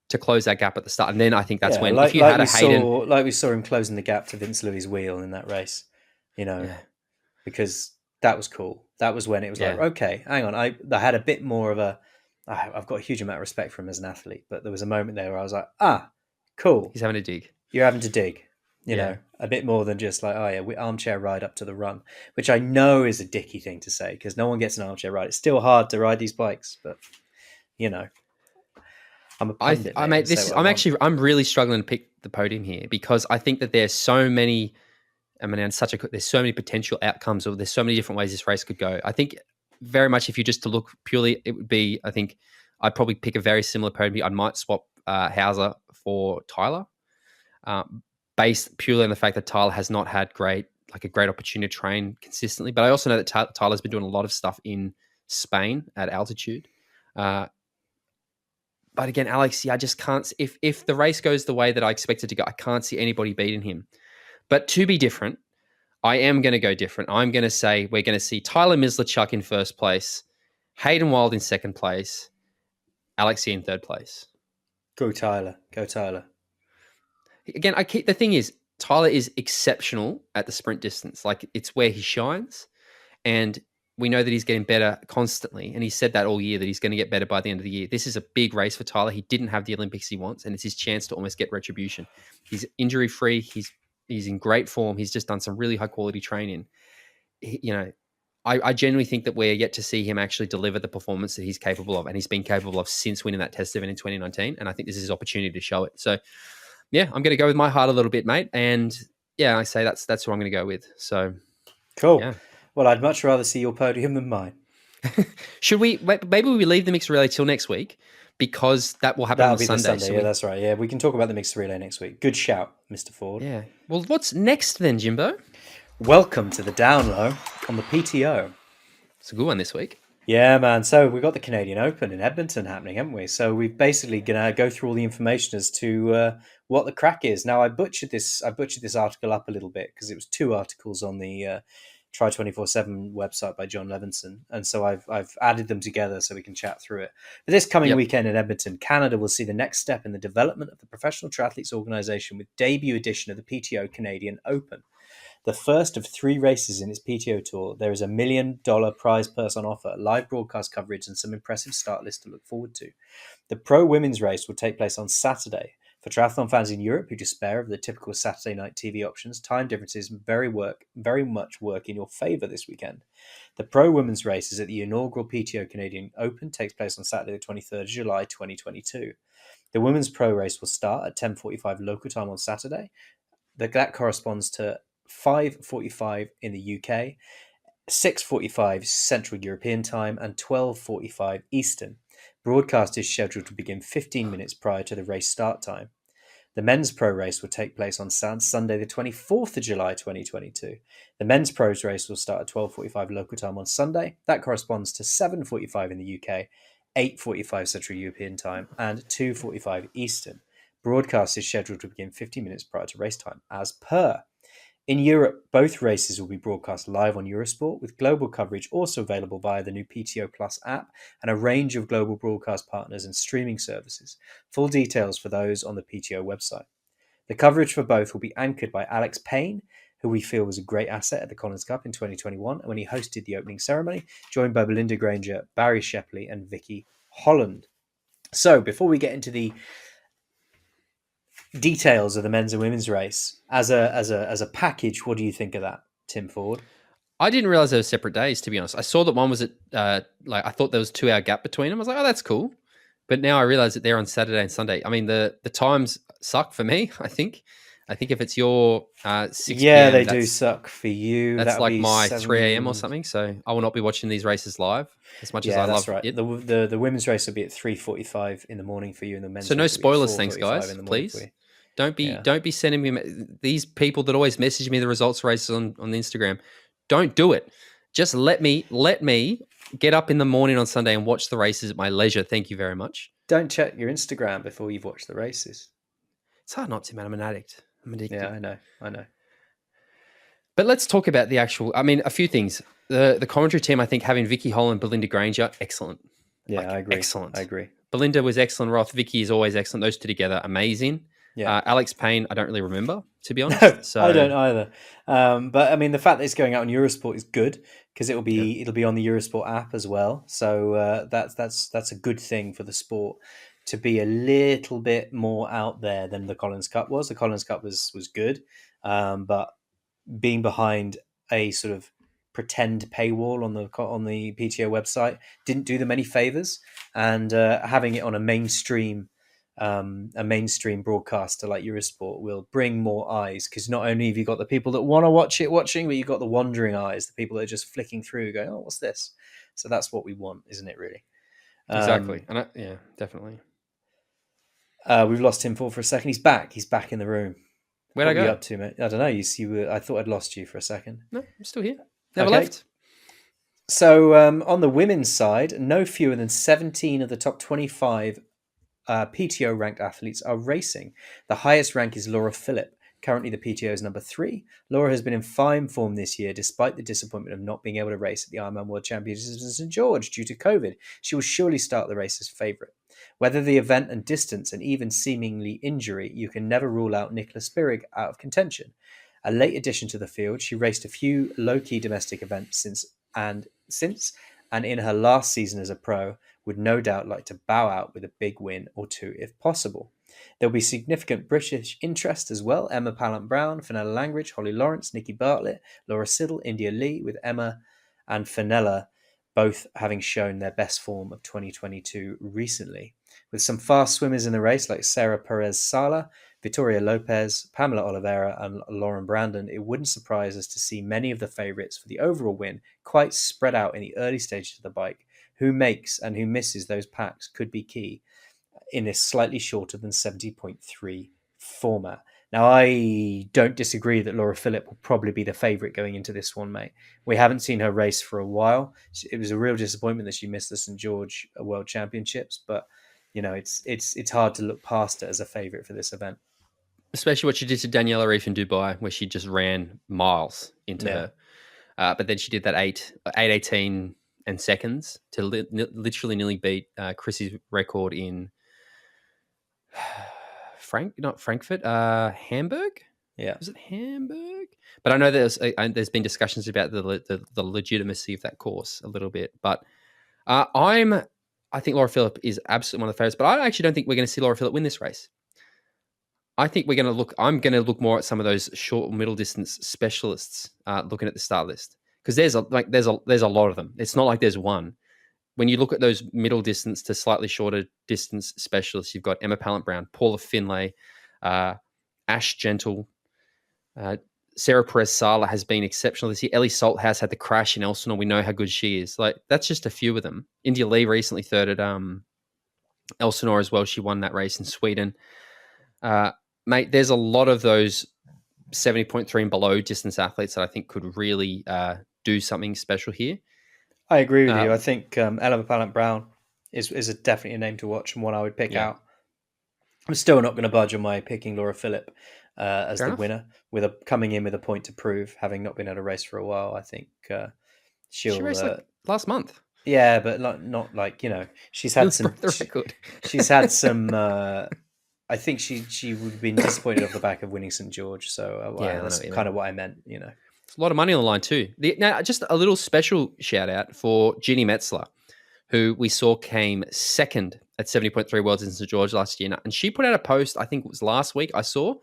to close that gap at the start. And then I think that's when, if you had a Hayden... Like we saw him closing the gap to Vince Louis' wheel in that race, because that was cool. That was when it was like, okay, hang on. I had a bit more of I've got a huge amount of respect for him as an athlete, but there was a moment there where I was like, cool. He's having to dig. You're having to dig. You know, a bit more than just like, we armchair ride up to the run, which I know is a dicky thing to say because no one gets an armchair ride. It's still hard to ride these bikes, but I'm a pundit. I'm really struggling to pick the podium here because I think that there's so many. There's so many potential outcomes, or there's so many different ways this race could go. I think very much if you just to look purely, it would be. I think I'd probably pick a very similar podium. I might swap Hauser for Tyler. Based purely on the fact that Tyler has not had a great opportunity to train consistently. But I also know that Tyler's been doing a lot of stuff in Spain at altitude. But again, Alex, I just can't. If the race goes the way that I expect it to go, I can't see anybody beating him. But to be different, I am going to go different. I'm going to say we're going to see Tyler Mislachuk in first place, Hayden Wild in second place, Alexi in third place. Go Tyler. Again, the thing is, Tyler is exceptional at the sprint distance. Like, it's where he shines. And we know that he's getting better constantly. And he said that all year, that he's going to get better by the end of the year. This is a big race for Tyler. He didn't have the Olympics he wants, and it's his chance to almost get retribution. He's injury-free. He's in great form. He's just done some really high-quality training. I genuinely think that we're yet to see him actually deliver the performance that he's capable of, and he's been capable of since winning that test event in 2019. And I think this is his opportunity to show it. So, yeah, I'm going to go with my heart a little bit, mate. And yeah, I say that's who I'm going to go with. So cool. Yeah. Well, I'd much rather see your podium than mine. Should we? Maybe we leave the mixed relay till next week because that will happen on Sunday. So that's right. Yeah, we can talk about the mixed relay next week. Good shout, Mr. Ford. Yeah. Well, what's next then, Jimbo? Welcome to the down low on the PTO. It's a good one this week. Yeah, man. So we've got the Canadian Open in Edmonton happening, haven't we? So we're basically going to go through all the information as to what the crack is. Now, I butchered this article up a little bit because it was 2 articles on the Try 24/7 website by John Levinson, and so I've added them together so we can chat through it. But this coming weekend in Edmonton, Canada will see the next step in the development of the Professional Triathletes Organisation with debut edition of the PTO Canadian Open. The first of 3 races in its PTO Tour, there is $1 million prize purse on offer, live broadcast coverage, and some impressive start lists to look forward to. The pro women's race will take place on Saturday. For triathlon fans in Europe who despair of the typical Saturday night TV options, time differences very much work in your favour this weekend. The pro women's race is at the inaugural PTO Canadian Open, takes place on Saturday the 23rd of July 2022. The women's pro race will start at 10:45 local time on Saturday. That corresponds to 5:45 in the UK, 6:45 Central European time, and 12:45 Eastern. Broadcast is scheduled to begin 15 minutes prior to the race start time. The men's pro race will take place on Sunday, the 24th of July, 2022. The men's pros race will start at 12:45 local time on Sunday. That corresponds to 7:45 in the UK, 8:45 Central European time, and 2:45 Eastern. Broadcast is scheduled to begin 15 minutes prior to race time, as per. In Europe, both races will be broadcast live on Eurosport, with global coverage also available via the new PTO Plus app and a range of global broadcast partners and streaming services. Full details for those on the PTO website. The coverage for both will be anchored by Alex Payne, who we feel was a great asset at the Collins Cup in 2021 when he hosted the opening ceremony, joined by Belinda Granger, Barry Shepley, and Vicky Holland. So, before we get into the details of the men's and women's race as a package, what do you think of that, Tim Ford? I didn't realize they were separate days, to be honest. I saw that one was at I thought there was a 2-hour gap between them. I was like, oh, that's cool. But now I realize that they're on Saturday and Sunday. I mean, the times suck for me. I think if it's your 6 p.m. they do suck for you. That's like my 3 a.m. or something. So I will not be watching these races live as much as I love right. it. The women's race will be at 3:45 in the morning for you, and the men's. So no spoilers, thanks guys. Please Don't be sending me these people that always message me the results races on Instagram. Don't do it. Just let me get up in the morning on Sunday and watch the races at my leisure. Thank you very much. Don't check your Instagram before you've watched the races. It's hard not to, man. I'm an addict. I'm addicted. Yeah, I know. But let's talk about the actual. I mean, a few things. The commentary team, I think, having Vicky Holland, Belinda Granger, excellent. Yeah, I agree. Excellent. I agree. Belinda was excellent. Roth, Vicky is always excellent. Those two together, amazing. Yeah. Alex Payne, I don't really remember, to be honest. No, So I don't either. But I mean, the fact that it's going out on Eurosport is good because it'll be on the Eurosport app as well. So that's a good thing for the sport to be a little bit more out there than the Collins Cup was. The Collins Cup was good, but being behind a sort of pretend paywall on the PTO website didn't do them any favors, and having it on a mainstream broadcaster like Eurosport will bring more eyes, because not only have you got the people that want to watching, but you've got the wandering eyes, the people that are just flicking through going, oh, what's this? So that's what we want, isn't it, really? Exactly. And yeah, definitely. We've lost him for a second. He's back in the room. Where'd I go? What are you up to, mate? I don't know. I thought I'd lost you for a second. No, I'm still here. Never left. So on the women's side, no fewer than 17 of the top 25 PTO ranked athletes are racing. The highest rank is Laura Philipp, currently the PTO's number 3. Laura has been in fine form this year, despite the disappointment of not being able to race at the Ironman World Championships in St George due to COVID. She will surely start the race as favourite. Whether the event and distance and even seemingly injury, you can never rule out Nicola Spirig out of contention. A late addition to the field, she raced a few low-key domestic events since and in her last season as a pro, would no doubt like to bow out with a big win or two if possible. There will be significant British interest as well. Emma Pallant-Browne, Fenella Langridge, Holly Lawrence, Nikki Bartlett, Laura Siddle, India Lee, with Emma and Fenella both having shown their best form of 2022 recently. With some fast swimmers in the race like Sarah Perez-Sala, Vittoria Lopez, Pamela Oliveira and Lauren Brandon, it wouldn't surprise us to see many of the favourites for the overall win quite spread out in the early stages of the bike. Who makes and who misses those packs could be key in this slightly shorter than 70.3 format. Now, I don't disagree that Laura Philipp will probably be the favourite going into this one, mate. We haven't seen her race for a while. It was a real disappointment that she missed the St George World Championships, but you know, it's hard to look past it as a favourite for this event. Especially what she did to Daniela Reef in Dubai, where she just ran miles into her. But then she did that 8:18 and seconds to literally nearly beat Chrissy's record in Frankfurt, Hamburg. Yeah, was it Hamburg? But I know there's been discussions about the legitimacy of that course a little bit. But I think Laura Philipp is absolutely one of the favourites. But I actually don't think we're going to see Laura Philipp win this race. I think I'm going to look more at some of those short or middle distance specialists looking at the start list, because there's a lot of them. It's not like there's one. When you look at those middle distance to slightly shorter distance specialists, you've got Emma Pallant-Browne, Paula Finlay, Ashleigh Gentle, Sarah Perez-Sala has been exceptional this year. Ellie Salthouse had the crash in Elsinore. We know how good she is. Like, that's just a few of them. India Lee recently third at Elsinore as well. She won that race in Sweden. Mate, there's a lot of those 70.3 and below distance athletes that I think could really do something special here. I agree with you. I think Emma Pallant-Browne is definitely a name to watch and one I would pick out. I'm still not going to budge on my picking Laura Philipp as the winner, coming in with a point to prove, having not been at a race for a while. I think she raced last month. Yeah, but not like, you know, she's had some. She's had some. I think she would have been disappointed off the back of winning St George. So that's kind of what I meant, you know. It's a lot of money on the line too. Now, just a little special shout out for Ginny Metzler, who we saw came second at 70.3 Worlds in St George last year. And she put out a post, I think it was last week, I saw,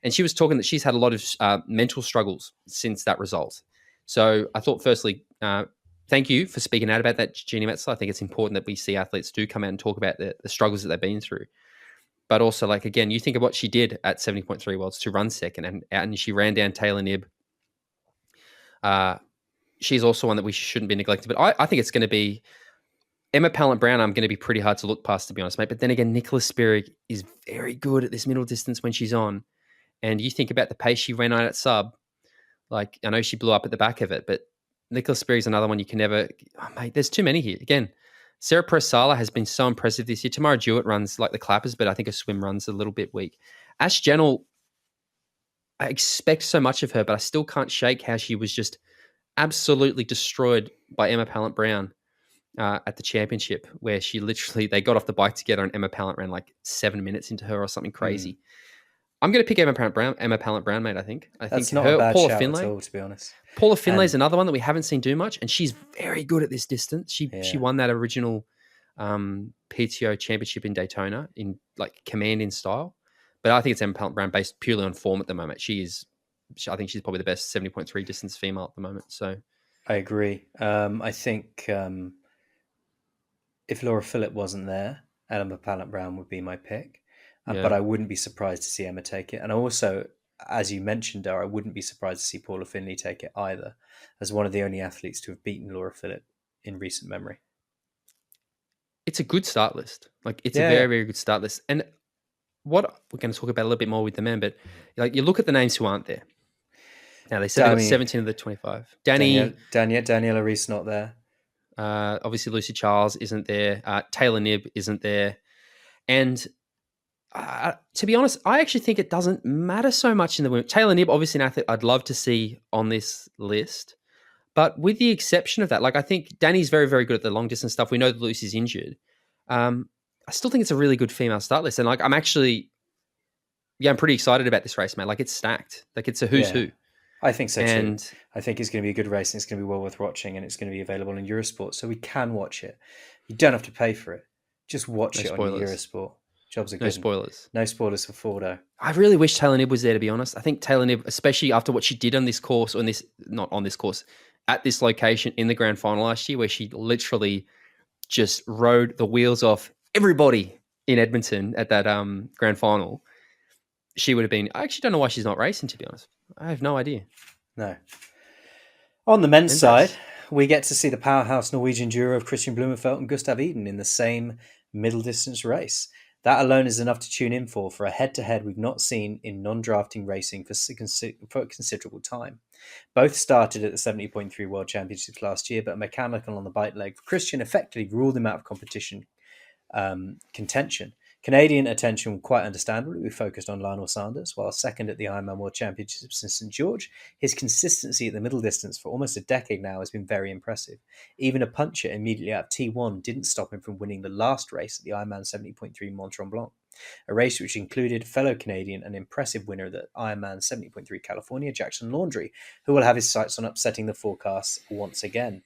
and she was talking that she's had a lot of mental struggles since that result. So I thought, firstly, thank you for speaking out about that, Ginny Metzler. I think it's important that we see athletes do come out and talk about the struggles that they've been through. But also, like, again, you think of what she did at 70.3 Worlds to run second, and she ran down Taylor Knibb. She's also one that we shouldn't be neglecting. But I think it's going to be Emma Pallant-Browne, I'm going to be pretty hard to look past, to be honest, mate. But then again, Nicola Spirig is very good at this middle distance when she's on. And you think about the pace she ran on at sub, like I know she blew up at the back of it, but Nicola Spirig's another one you can never. Oh, mate, there's too many here. Again, Sarah Pressala has been so impressive this year. Tamara Jewett runs like the clappers, but I think her swim runs a little bit weak. Ashleigh Gentle, I expect so much of her, but I still can't shake how she was just absolutely destroyed by Emma Pallant-Browne at the championship, where they got off the bike together and Emma Pallant ran like 7 minutes into her or something crazy. I'm going to pick Emma Pallant-Browne, mate. I think That's not a bad shout at all, to be honest. Paula Finlay's another one that we haven't seen do much, and she's very good at this distance. She won that original PTO championship in Daytona in like command in style. But I think it's Emma Pallant-Browne based purely on form at the moment. I think she's probably the best 70.3 distance female at the moment. So I agree. I think if Laura Philipp wasn't there, Emma Pallant-Browne would be my pick. But I wouldn't be surprised to see Emma take it. And also, as you mentioned, Dara, I wouldn't be surprised to see Paula Finlay take it either, as one of the only athletes to have beaten Laura Philipp in recent memory. It's a good start list. Like, it's a very, very good start list. And what we're going to talk about a little bit more with the men, but like you look at the names who aren't there. Now, they said they got 17 of the 25. Daniela Reese not there. Obviously, Lucy Charles isn't there. Taylor Knibb isn't there. And to be honest, I actually think it doesn't matter so much in the women. Taylor Knibb, obviously an athlete I'd love to see on this list. But with the exception of that, like I think Danny's very, very good at the long distance stuff. We know that Lucy's injured. I still think it's a really good female start list. And like I'm pretty excited about this race, man. Like it's stacked. Like it's a who's who. I think so too. I think it's going to be a good race and it's going to be well worth watching and it's going to be available in Eurosport. So we can watch it. You don't have to pay for it. Just watch it on Eurosport. Jobs are good. No spoilers. No spoilers for Frodo. I really wish Taylor Knibb was there, to be honest. I think Taylor Knibb, especially after what she did on this course, at this location in the grand final last year, where she literally just rode the wheels off everybody in Edmonton at that grand final, she would have been. I actually don't know why she's not racing, to be honest. I have no idea. No. On the men's side, we get to see the powerhouse Norwegian duo of Kristian Blummenfelt and Gustav Iden in the same middle distance race. That alone is enough to tune in for a head-to-head we've not seen in non-drafting racing for a considerable time. Both started at the 70.3 World Championships last year, but a mechanical on the bike leg for Kristian effectively ruled him out of competition contention. Canadian attention, quite understandably, we focused on Lionel Sanders, while second at the Ironman World Championships in St. George. His consistency at the middle distance for almost a decade now has been very impressive. Even a puncher immediately out of T1 didn't stop him from winning the last race at the Ironman 70.3 Mont Tremblant, a race which included fellow Canadian and impressive winner of the Ironman 70.3 California, Jackson Laundry, who will have his sights on upsetting the forecasts once again.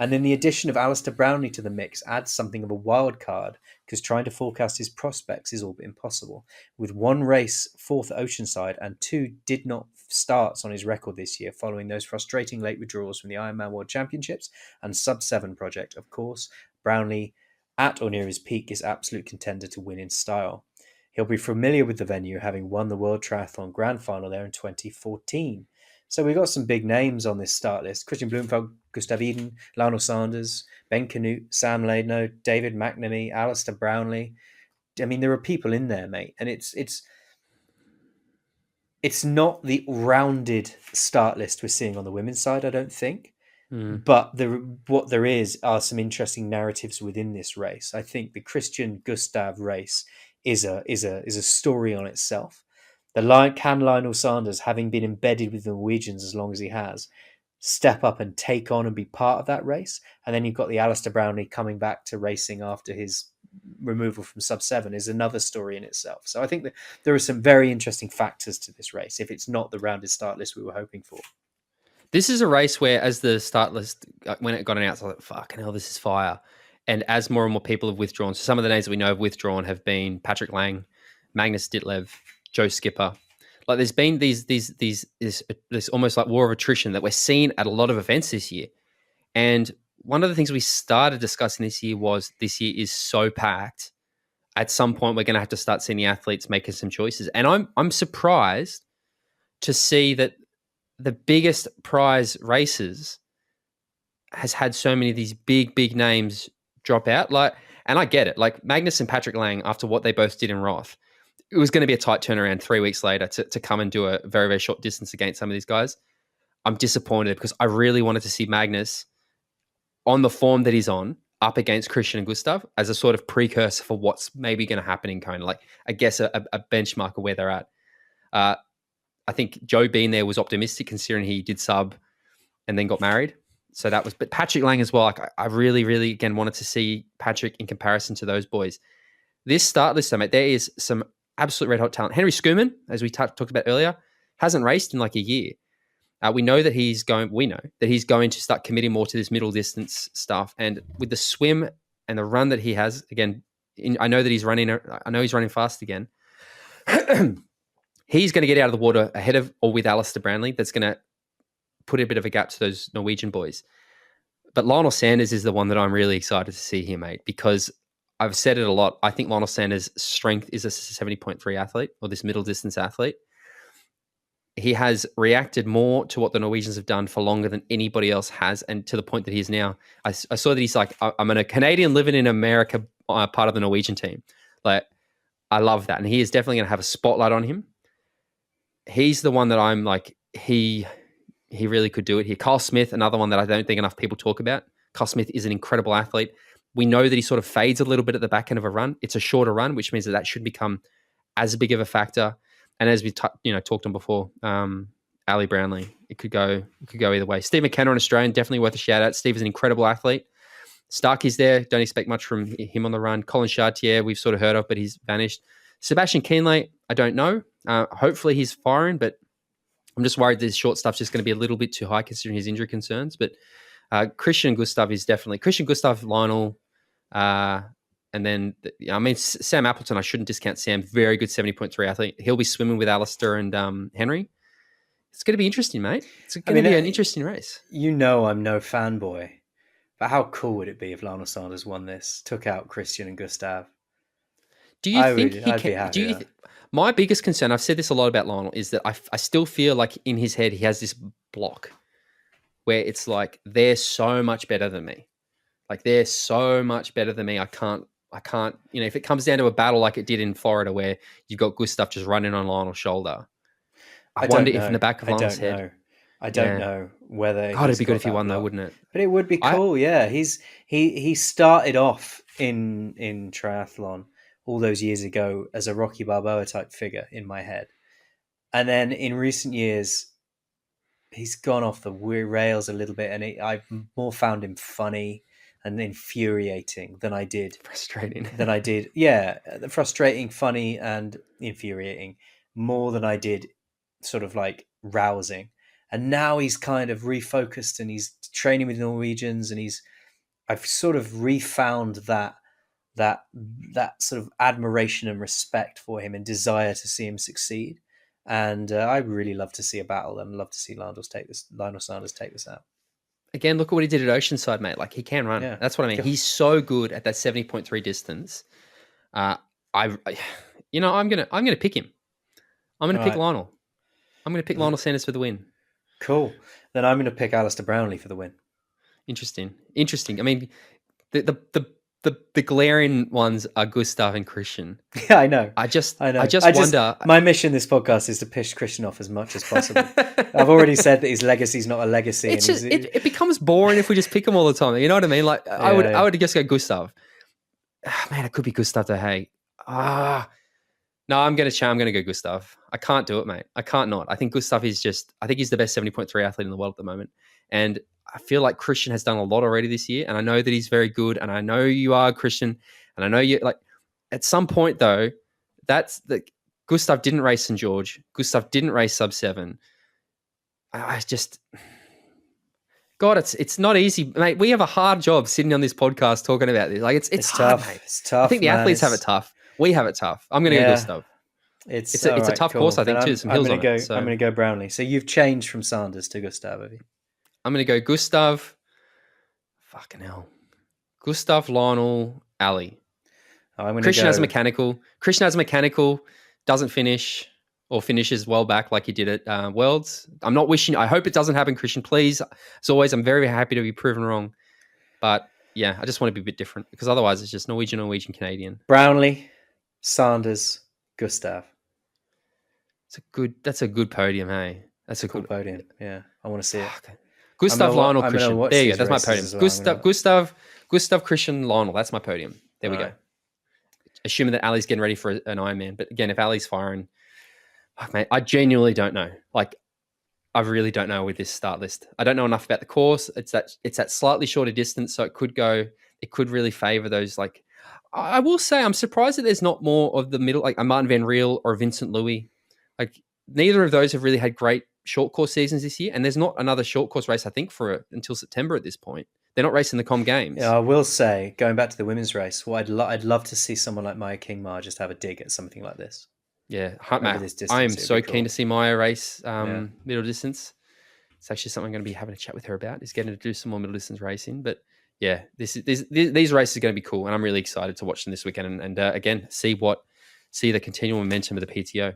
And then the addition of Alistair Brownlee to the mix adds something of a wild card, because trying to forecast his prospects is all but impossible. With one race, fourth at Oceanside, and two did not starts on his record this year following those frustrating late withdrawals from the Ironman World Championships and Sub-7 project, of course, Brownlee, at or near his peak, is absolute contender to win in style. He'll be familiar with the venue, having won the World Triathlon Grand Final there in 2014. So we've got some big names on this start list. Kristian Blummenfelt, Gustav Iden, Lionel Sanders, Ben Canute, Sam Laidno, David McNamee, Alistair Brownlee. I mean, there are people in there, mate. And it's not the rounded start list we're seeing on the women's side, I don't think. But what there is are some interesting narratives within this race. I think the Kristian Gustav race is a story on itself. Can Lionel Sanders, having been embedded with the Norwegians as long as he has, step up and take on and be part of that race? And then you've got the Alistair Brownlee coming back to racing after his removal from Sub-7 is another story in itself. So I think that there are some very interesting factors to this race, if it's not the rounded start list we were hoping for. This is a race where, as the start list, when it got announced, I was like, fucking hell, this is fire. And as more and more people have withdrawn, so some of the names that we know have withdrawn have been Patrick Lang, Magnus Ditlev, Joe Skipper. Like there's been this almost like war of attrition that we're seeing at a lot of events this year. And one of the things we started discussing this year was this year is so packed. At some point, we're going to have to start seeing the athletes making some choices. And I'm surprised to see that the biggest prize races has had so many of these big names drop out. And I get it. Like Magnus and Patrick Lang, after what they both did in Roth, it was going to be a tight turnaround 3 weeks later to come and do a very, very short distance against some of these guys. I'm disappointed because I really wanted to see Magnus on the form that he's on up against Kristian and Gustav as a sort of precursor for what's maybe going to happen in Kona. Like, I guess a benchmark of where they're at. I think Joe being there was optimistic considering he did sub and then got married. So that was, but Patrick Lang as well. Like, I really, really, again, wanted to see Patrick in comparison to those boys. This start list, mate, there is some absolute red hot talent. Henry Schumann, as we talked about earlier, hasn't raced in like a year. We know that he's going to start committing more to this middle distance stuff. And with the swim and the run that he has, again, I know he's running fast again. He's going to get out of the water ahead of or with Alistair Brownlee. That's going to put a bit of a gap to those Norwegian boys. But Lionel Sanders is the one that I'm really excited to see here, mate, because I've said it a lot. I think Lionel Sanders' strength is a 70.3 athlete, or this middle distance athlete. He has reacted more to what the Norwegians have done for longer than anybody else has, and to the point that he's now, I saw that he's like, I'm a Canadian living in America, part of the Norwegian team. Like, I love that. And he is definitely going to have a spotlight on him. He's the one that I'm like, he really could do it here. Kyle Smith, another one that I don't think enough people talk about. Kyle Smith is an incredible athlete. We know that he sort of fades a little bit at the back end of a run. It's a shorter run, which means that should become as big of a factor. And as we talked on before, Ali Brownlee, it could go either way. Steve McKenna, an Australian, definitely worth a shout out. Steve is an incredible athlete. Starkey's there. Don't expect much from him on the run. Colin Chartier, we've sort of heard of, but he's vanished. Sebastian Kienle, I don't know. Hopefully he's firing, but I'm just worried this short stuff's just going to be a little bit too high considering his injury concerns. But Kristian Gustav is definitely Kristian Gustav, Lionel, and then Sam Appleton. I shouldn't discount Sam. Very good 70.3 athlete. He'll be swimming with Alastair and Henry. It's going to be interesting, mate. It's going to be an interesting race. You know, I'm no fanboy, but how cool would it be if Lionel Sanders won this, took out Kristian and Gustav? Do you think he can? My biggest concern, I've said this a lot about Lionel, is that I still feel like in his head he has this block where it's like, they're so much better than me. Like, they're so much better than me. I can't, if it comes down to a battle like it did in Florida where you've got Gustav just running on Lionel's shoulder. I wonder if in the back of Lionel's head. I don't know whether. God, it'd be good if he won though, wouldn't it? But it would be cool, yeah. He started off in triathlon all those years ago as a Rocky Balboa type figure in my head. And then in recent years, he's gone off the rails a little bit, and I've more found him funny and infuriating than I did. Frustrating. Yeah, frustrating, funny, and infuriating more than I did sort of like rousing. And now he's kind of refocused and he's training with Norwegians, and I've sort of refound that sort of admiration and respect for him and desire to see him succeed. And I really love to see a battle and love to see Lionel Sanders take this out. Again, look at what he did at Oceanside, mate. Like, he can run. Yeah. That's what I mean. He's so good at that 70.3 distance. I'm gonna pick him. I'm gonna pick Lionel. I'm gonna pick Lionel Sanders for the win. Cool. Then I'm gonna pick Alistair Brownlee for the win. Interesting. I mean, the glaring ones are Gustav and Kristian. Yeah, I know. I just wonder. My mission this podcast is to piss Kristian off as much as possible. I've already said that his legacy is not a legacy. It becomes boring if we just pick him all the time. You know what I mean? Like, yeah, I would just go Gustav. Man, it could be Gustav de Hey. No, I'm going to go Gustav. I can't do it, mate. I can't not. I think Gustav is I think he's the best 70.3 athlete in the world at the moment. And I feel like Kristian has done a lot already this year. And I know that he's very good. And I know you are, Kristian. And I know you, like, at some point though, Gustav didn't race St. George. Gustav didn't race sub 7. God, it's not easy, mate. We have a hard job sitting on this podcast talking about this. Like, it's hard, tough. Mate. It's tough. I think the athletes have it tough. We have it tough. I'm going to go Gustav. It's a tough course, I think, too. Some hills on it. I'm going to go Brownlee. So you've changed from Sanders to Gustav, have you? I'm going to go Gustav. Fucking hell. Gustav, Lionel, Ali. Kristian has a mechanical, doesn't finish or finishes well back like he did at Worlds. I'm not wishing. I hope it doesn't happen, Kristian. Please, as always, I'm very happy to be proven wrong. But I just want to be a bit different because otherwise it's just Norwegian, Canadian. Brownlee, Sanders, Gustav. That's a good podium, hey. That's a Cool good podium. Yeah, I want to see it. Okay. Gustav, Lionel, Kristian. There you go. That's my podium. Well. Gustav, Kristian, Lionel. That's my podium. There we go. Assuming that Ali's getting ready for an Ironman. But again, if Ali's firing, mate, I genuinely don't know. Like, I really don't know with this start list. I don't know enough about the course. It's that slightly shorter distance, so it could really favour those. Like, I will say, I'm surprised that there's not more of the middle, like a Martin Van Riel or Vincent Louis. Like, neither of those have really had great short course seasons this year, and there's not another short course race, I think, until September at this point. They're not racing the Com Games. Yeah, I will say, going back to the women's race, I'd love to see someone like Maya Kingma just have a dig at something like this. Yeah, I am so keen to see Maya race middle distance. It's actually something I'm going to be having a chat with her about, is getting to do some more middle distance racing. But yeah, these races are going to be cool, and I'm really excited to watch them this weekend and again see the continual momentum of the PTO.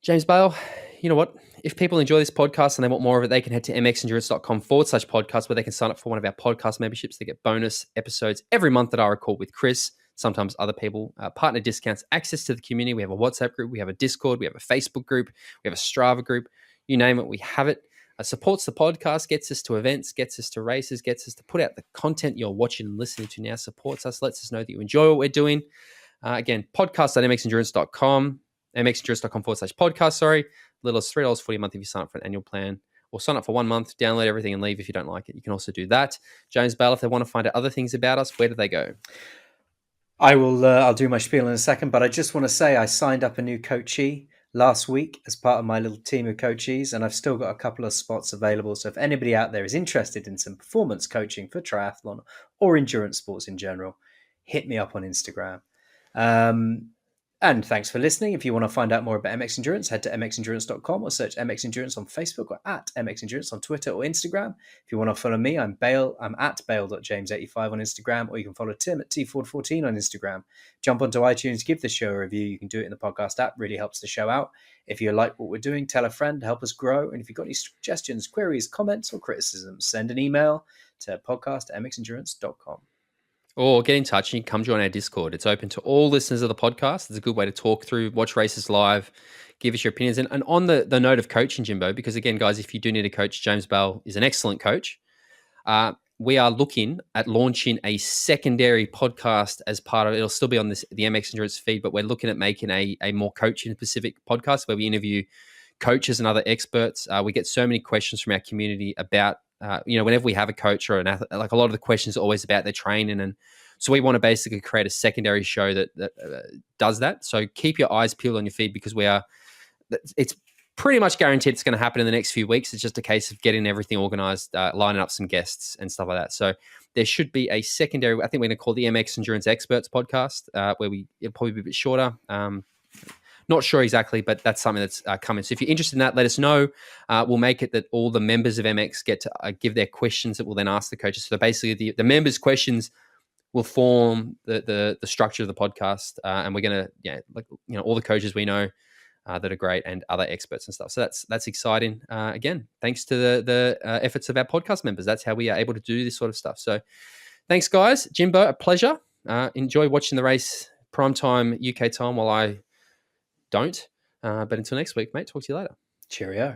James Bale, you know what? If people enjoy this podcast and they want more of it, they can head to mxendurance.com/podcast where they can sign up for one of our podcast memberships. They get bonus episodes every month that I record with Chris, sometimes other people, partner discounts, access to the community. We have a WhatsApp group, we have a Discord, we have a Facebook group, we have a Strava group. You name it, we have it. Supports the podcast, gets us to events, gets us to races, gets us to put out the content you're watching and listening to now, supports us, lets us know that you enjoy what we're doing. Again, podcast.mxendurance.com. mxendurance.com/podcast, sorry. Little as $3 a month if you sign up for an annual plan, or sign up for 1 month, download everything and leave if you don't like it. You can also do that. James Bale, if they want to find out other things about us, where do they go? I'll do my spiel in a second, but I just want to say I signed up a new coachee last week as part of my little team of coachees, and I've still got a couple of spots available. So if anybody out there is interested in some performance coaching for triathlon or endurance sports in general, hit me up on Instagram. And thanks for listening. If you want to find out more about MX Endurance, head to mxendurance.com or search MX Endurance on Facebook or at MX Endurance on Twitter or Instagram. If you want to follow me, I'm Bale. I'm at bale.james85 on Instagram, or you can follow Tim at tford14 on Instagram. Jump onto iTunes, give the show a review. You can do it in the podcast app. Really helps the show out. If you like what we're doing, tell a friend, help us grow. And if you've got any suggestions, queries, comments, or criticisms, send an email to podcast@mxendurance.com. Or get in touch and you can come join our Discord. It's open to all listeners of the podcast. It's a good way to talk through, watch races live, give us your opinions. And on the note of coaching, Jimbo, because again, guys, if you do need a coach, James Bale is an excellent coach. We are looking at launching a secondary podcast as part of it. It'll still be on the MX Endurance feed, but we're looking at making a more coaching-specific podcast where we interview coaches and other experts. We get so many questions from our community about whenever we have a coach or an athlete, like a lot of the questions are always about their training. And so we want to basically create a secondary show that does that. So keep your eyes peeled on your feed, because it's pretty much guaranteed it's going to happen in the next few weeks. It's just a case of getting everything organized, lining up some guests and stuff like that. So there should be a secondary, I think we're going to call the MX Endurance Experts podcast, where it'll probably be a bit shorter. Not sure exactly, but that's something that's coming. So if you're interested in that, let us know. We'll make it that all the members of MX get to give their questions that we'll then ask the coaches. So basically the members' questions will form the structure of the podcast. And we're going to, all the coaches we know that are great and other experts and stuff. So that's exciting. Again, thanks to the efforts of our podcast members. That's how we are able to do this sort of stuff. So thanks, guys. Jimbo, a pleasure. Enjoy watching the race primetime UK time while I don't. But until next week, mate, talk to you later. Cheerio.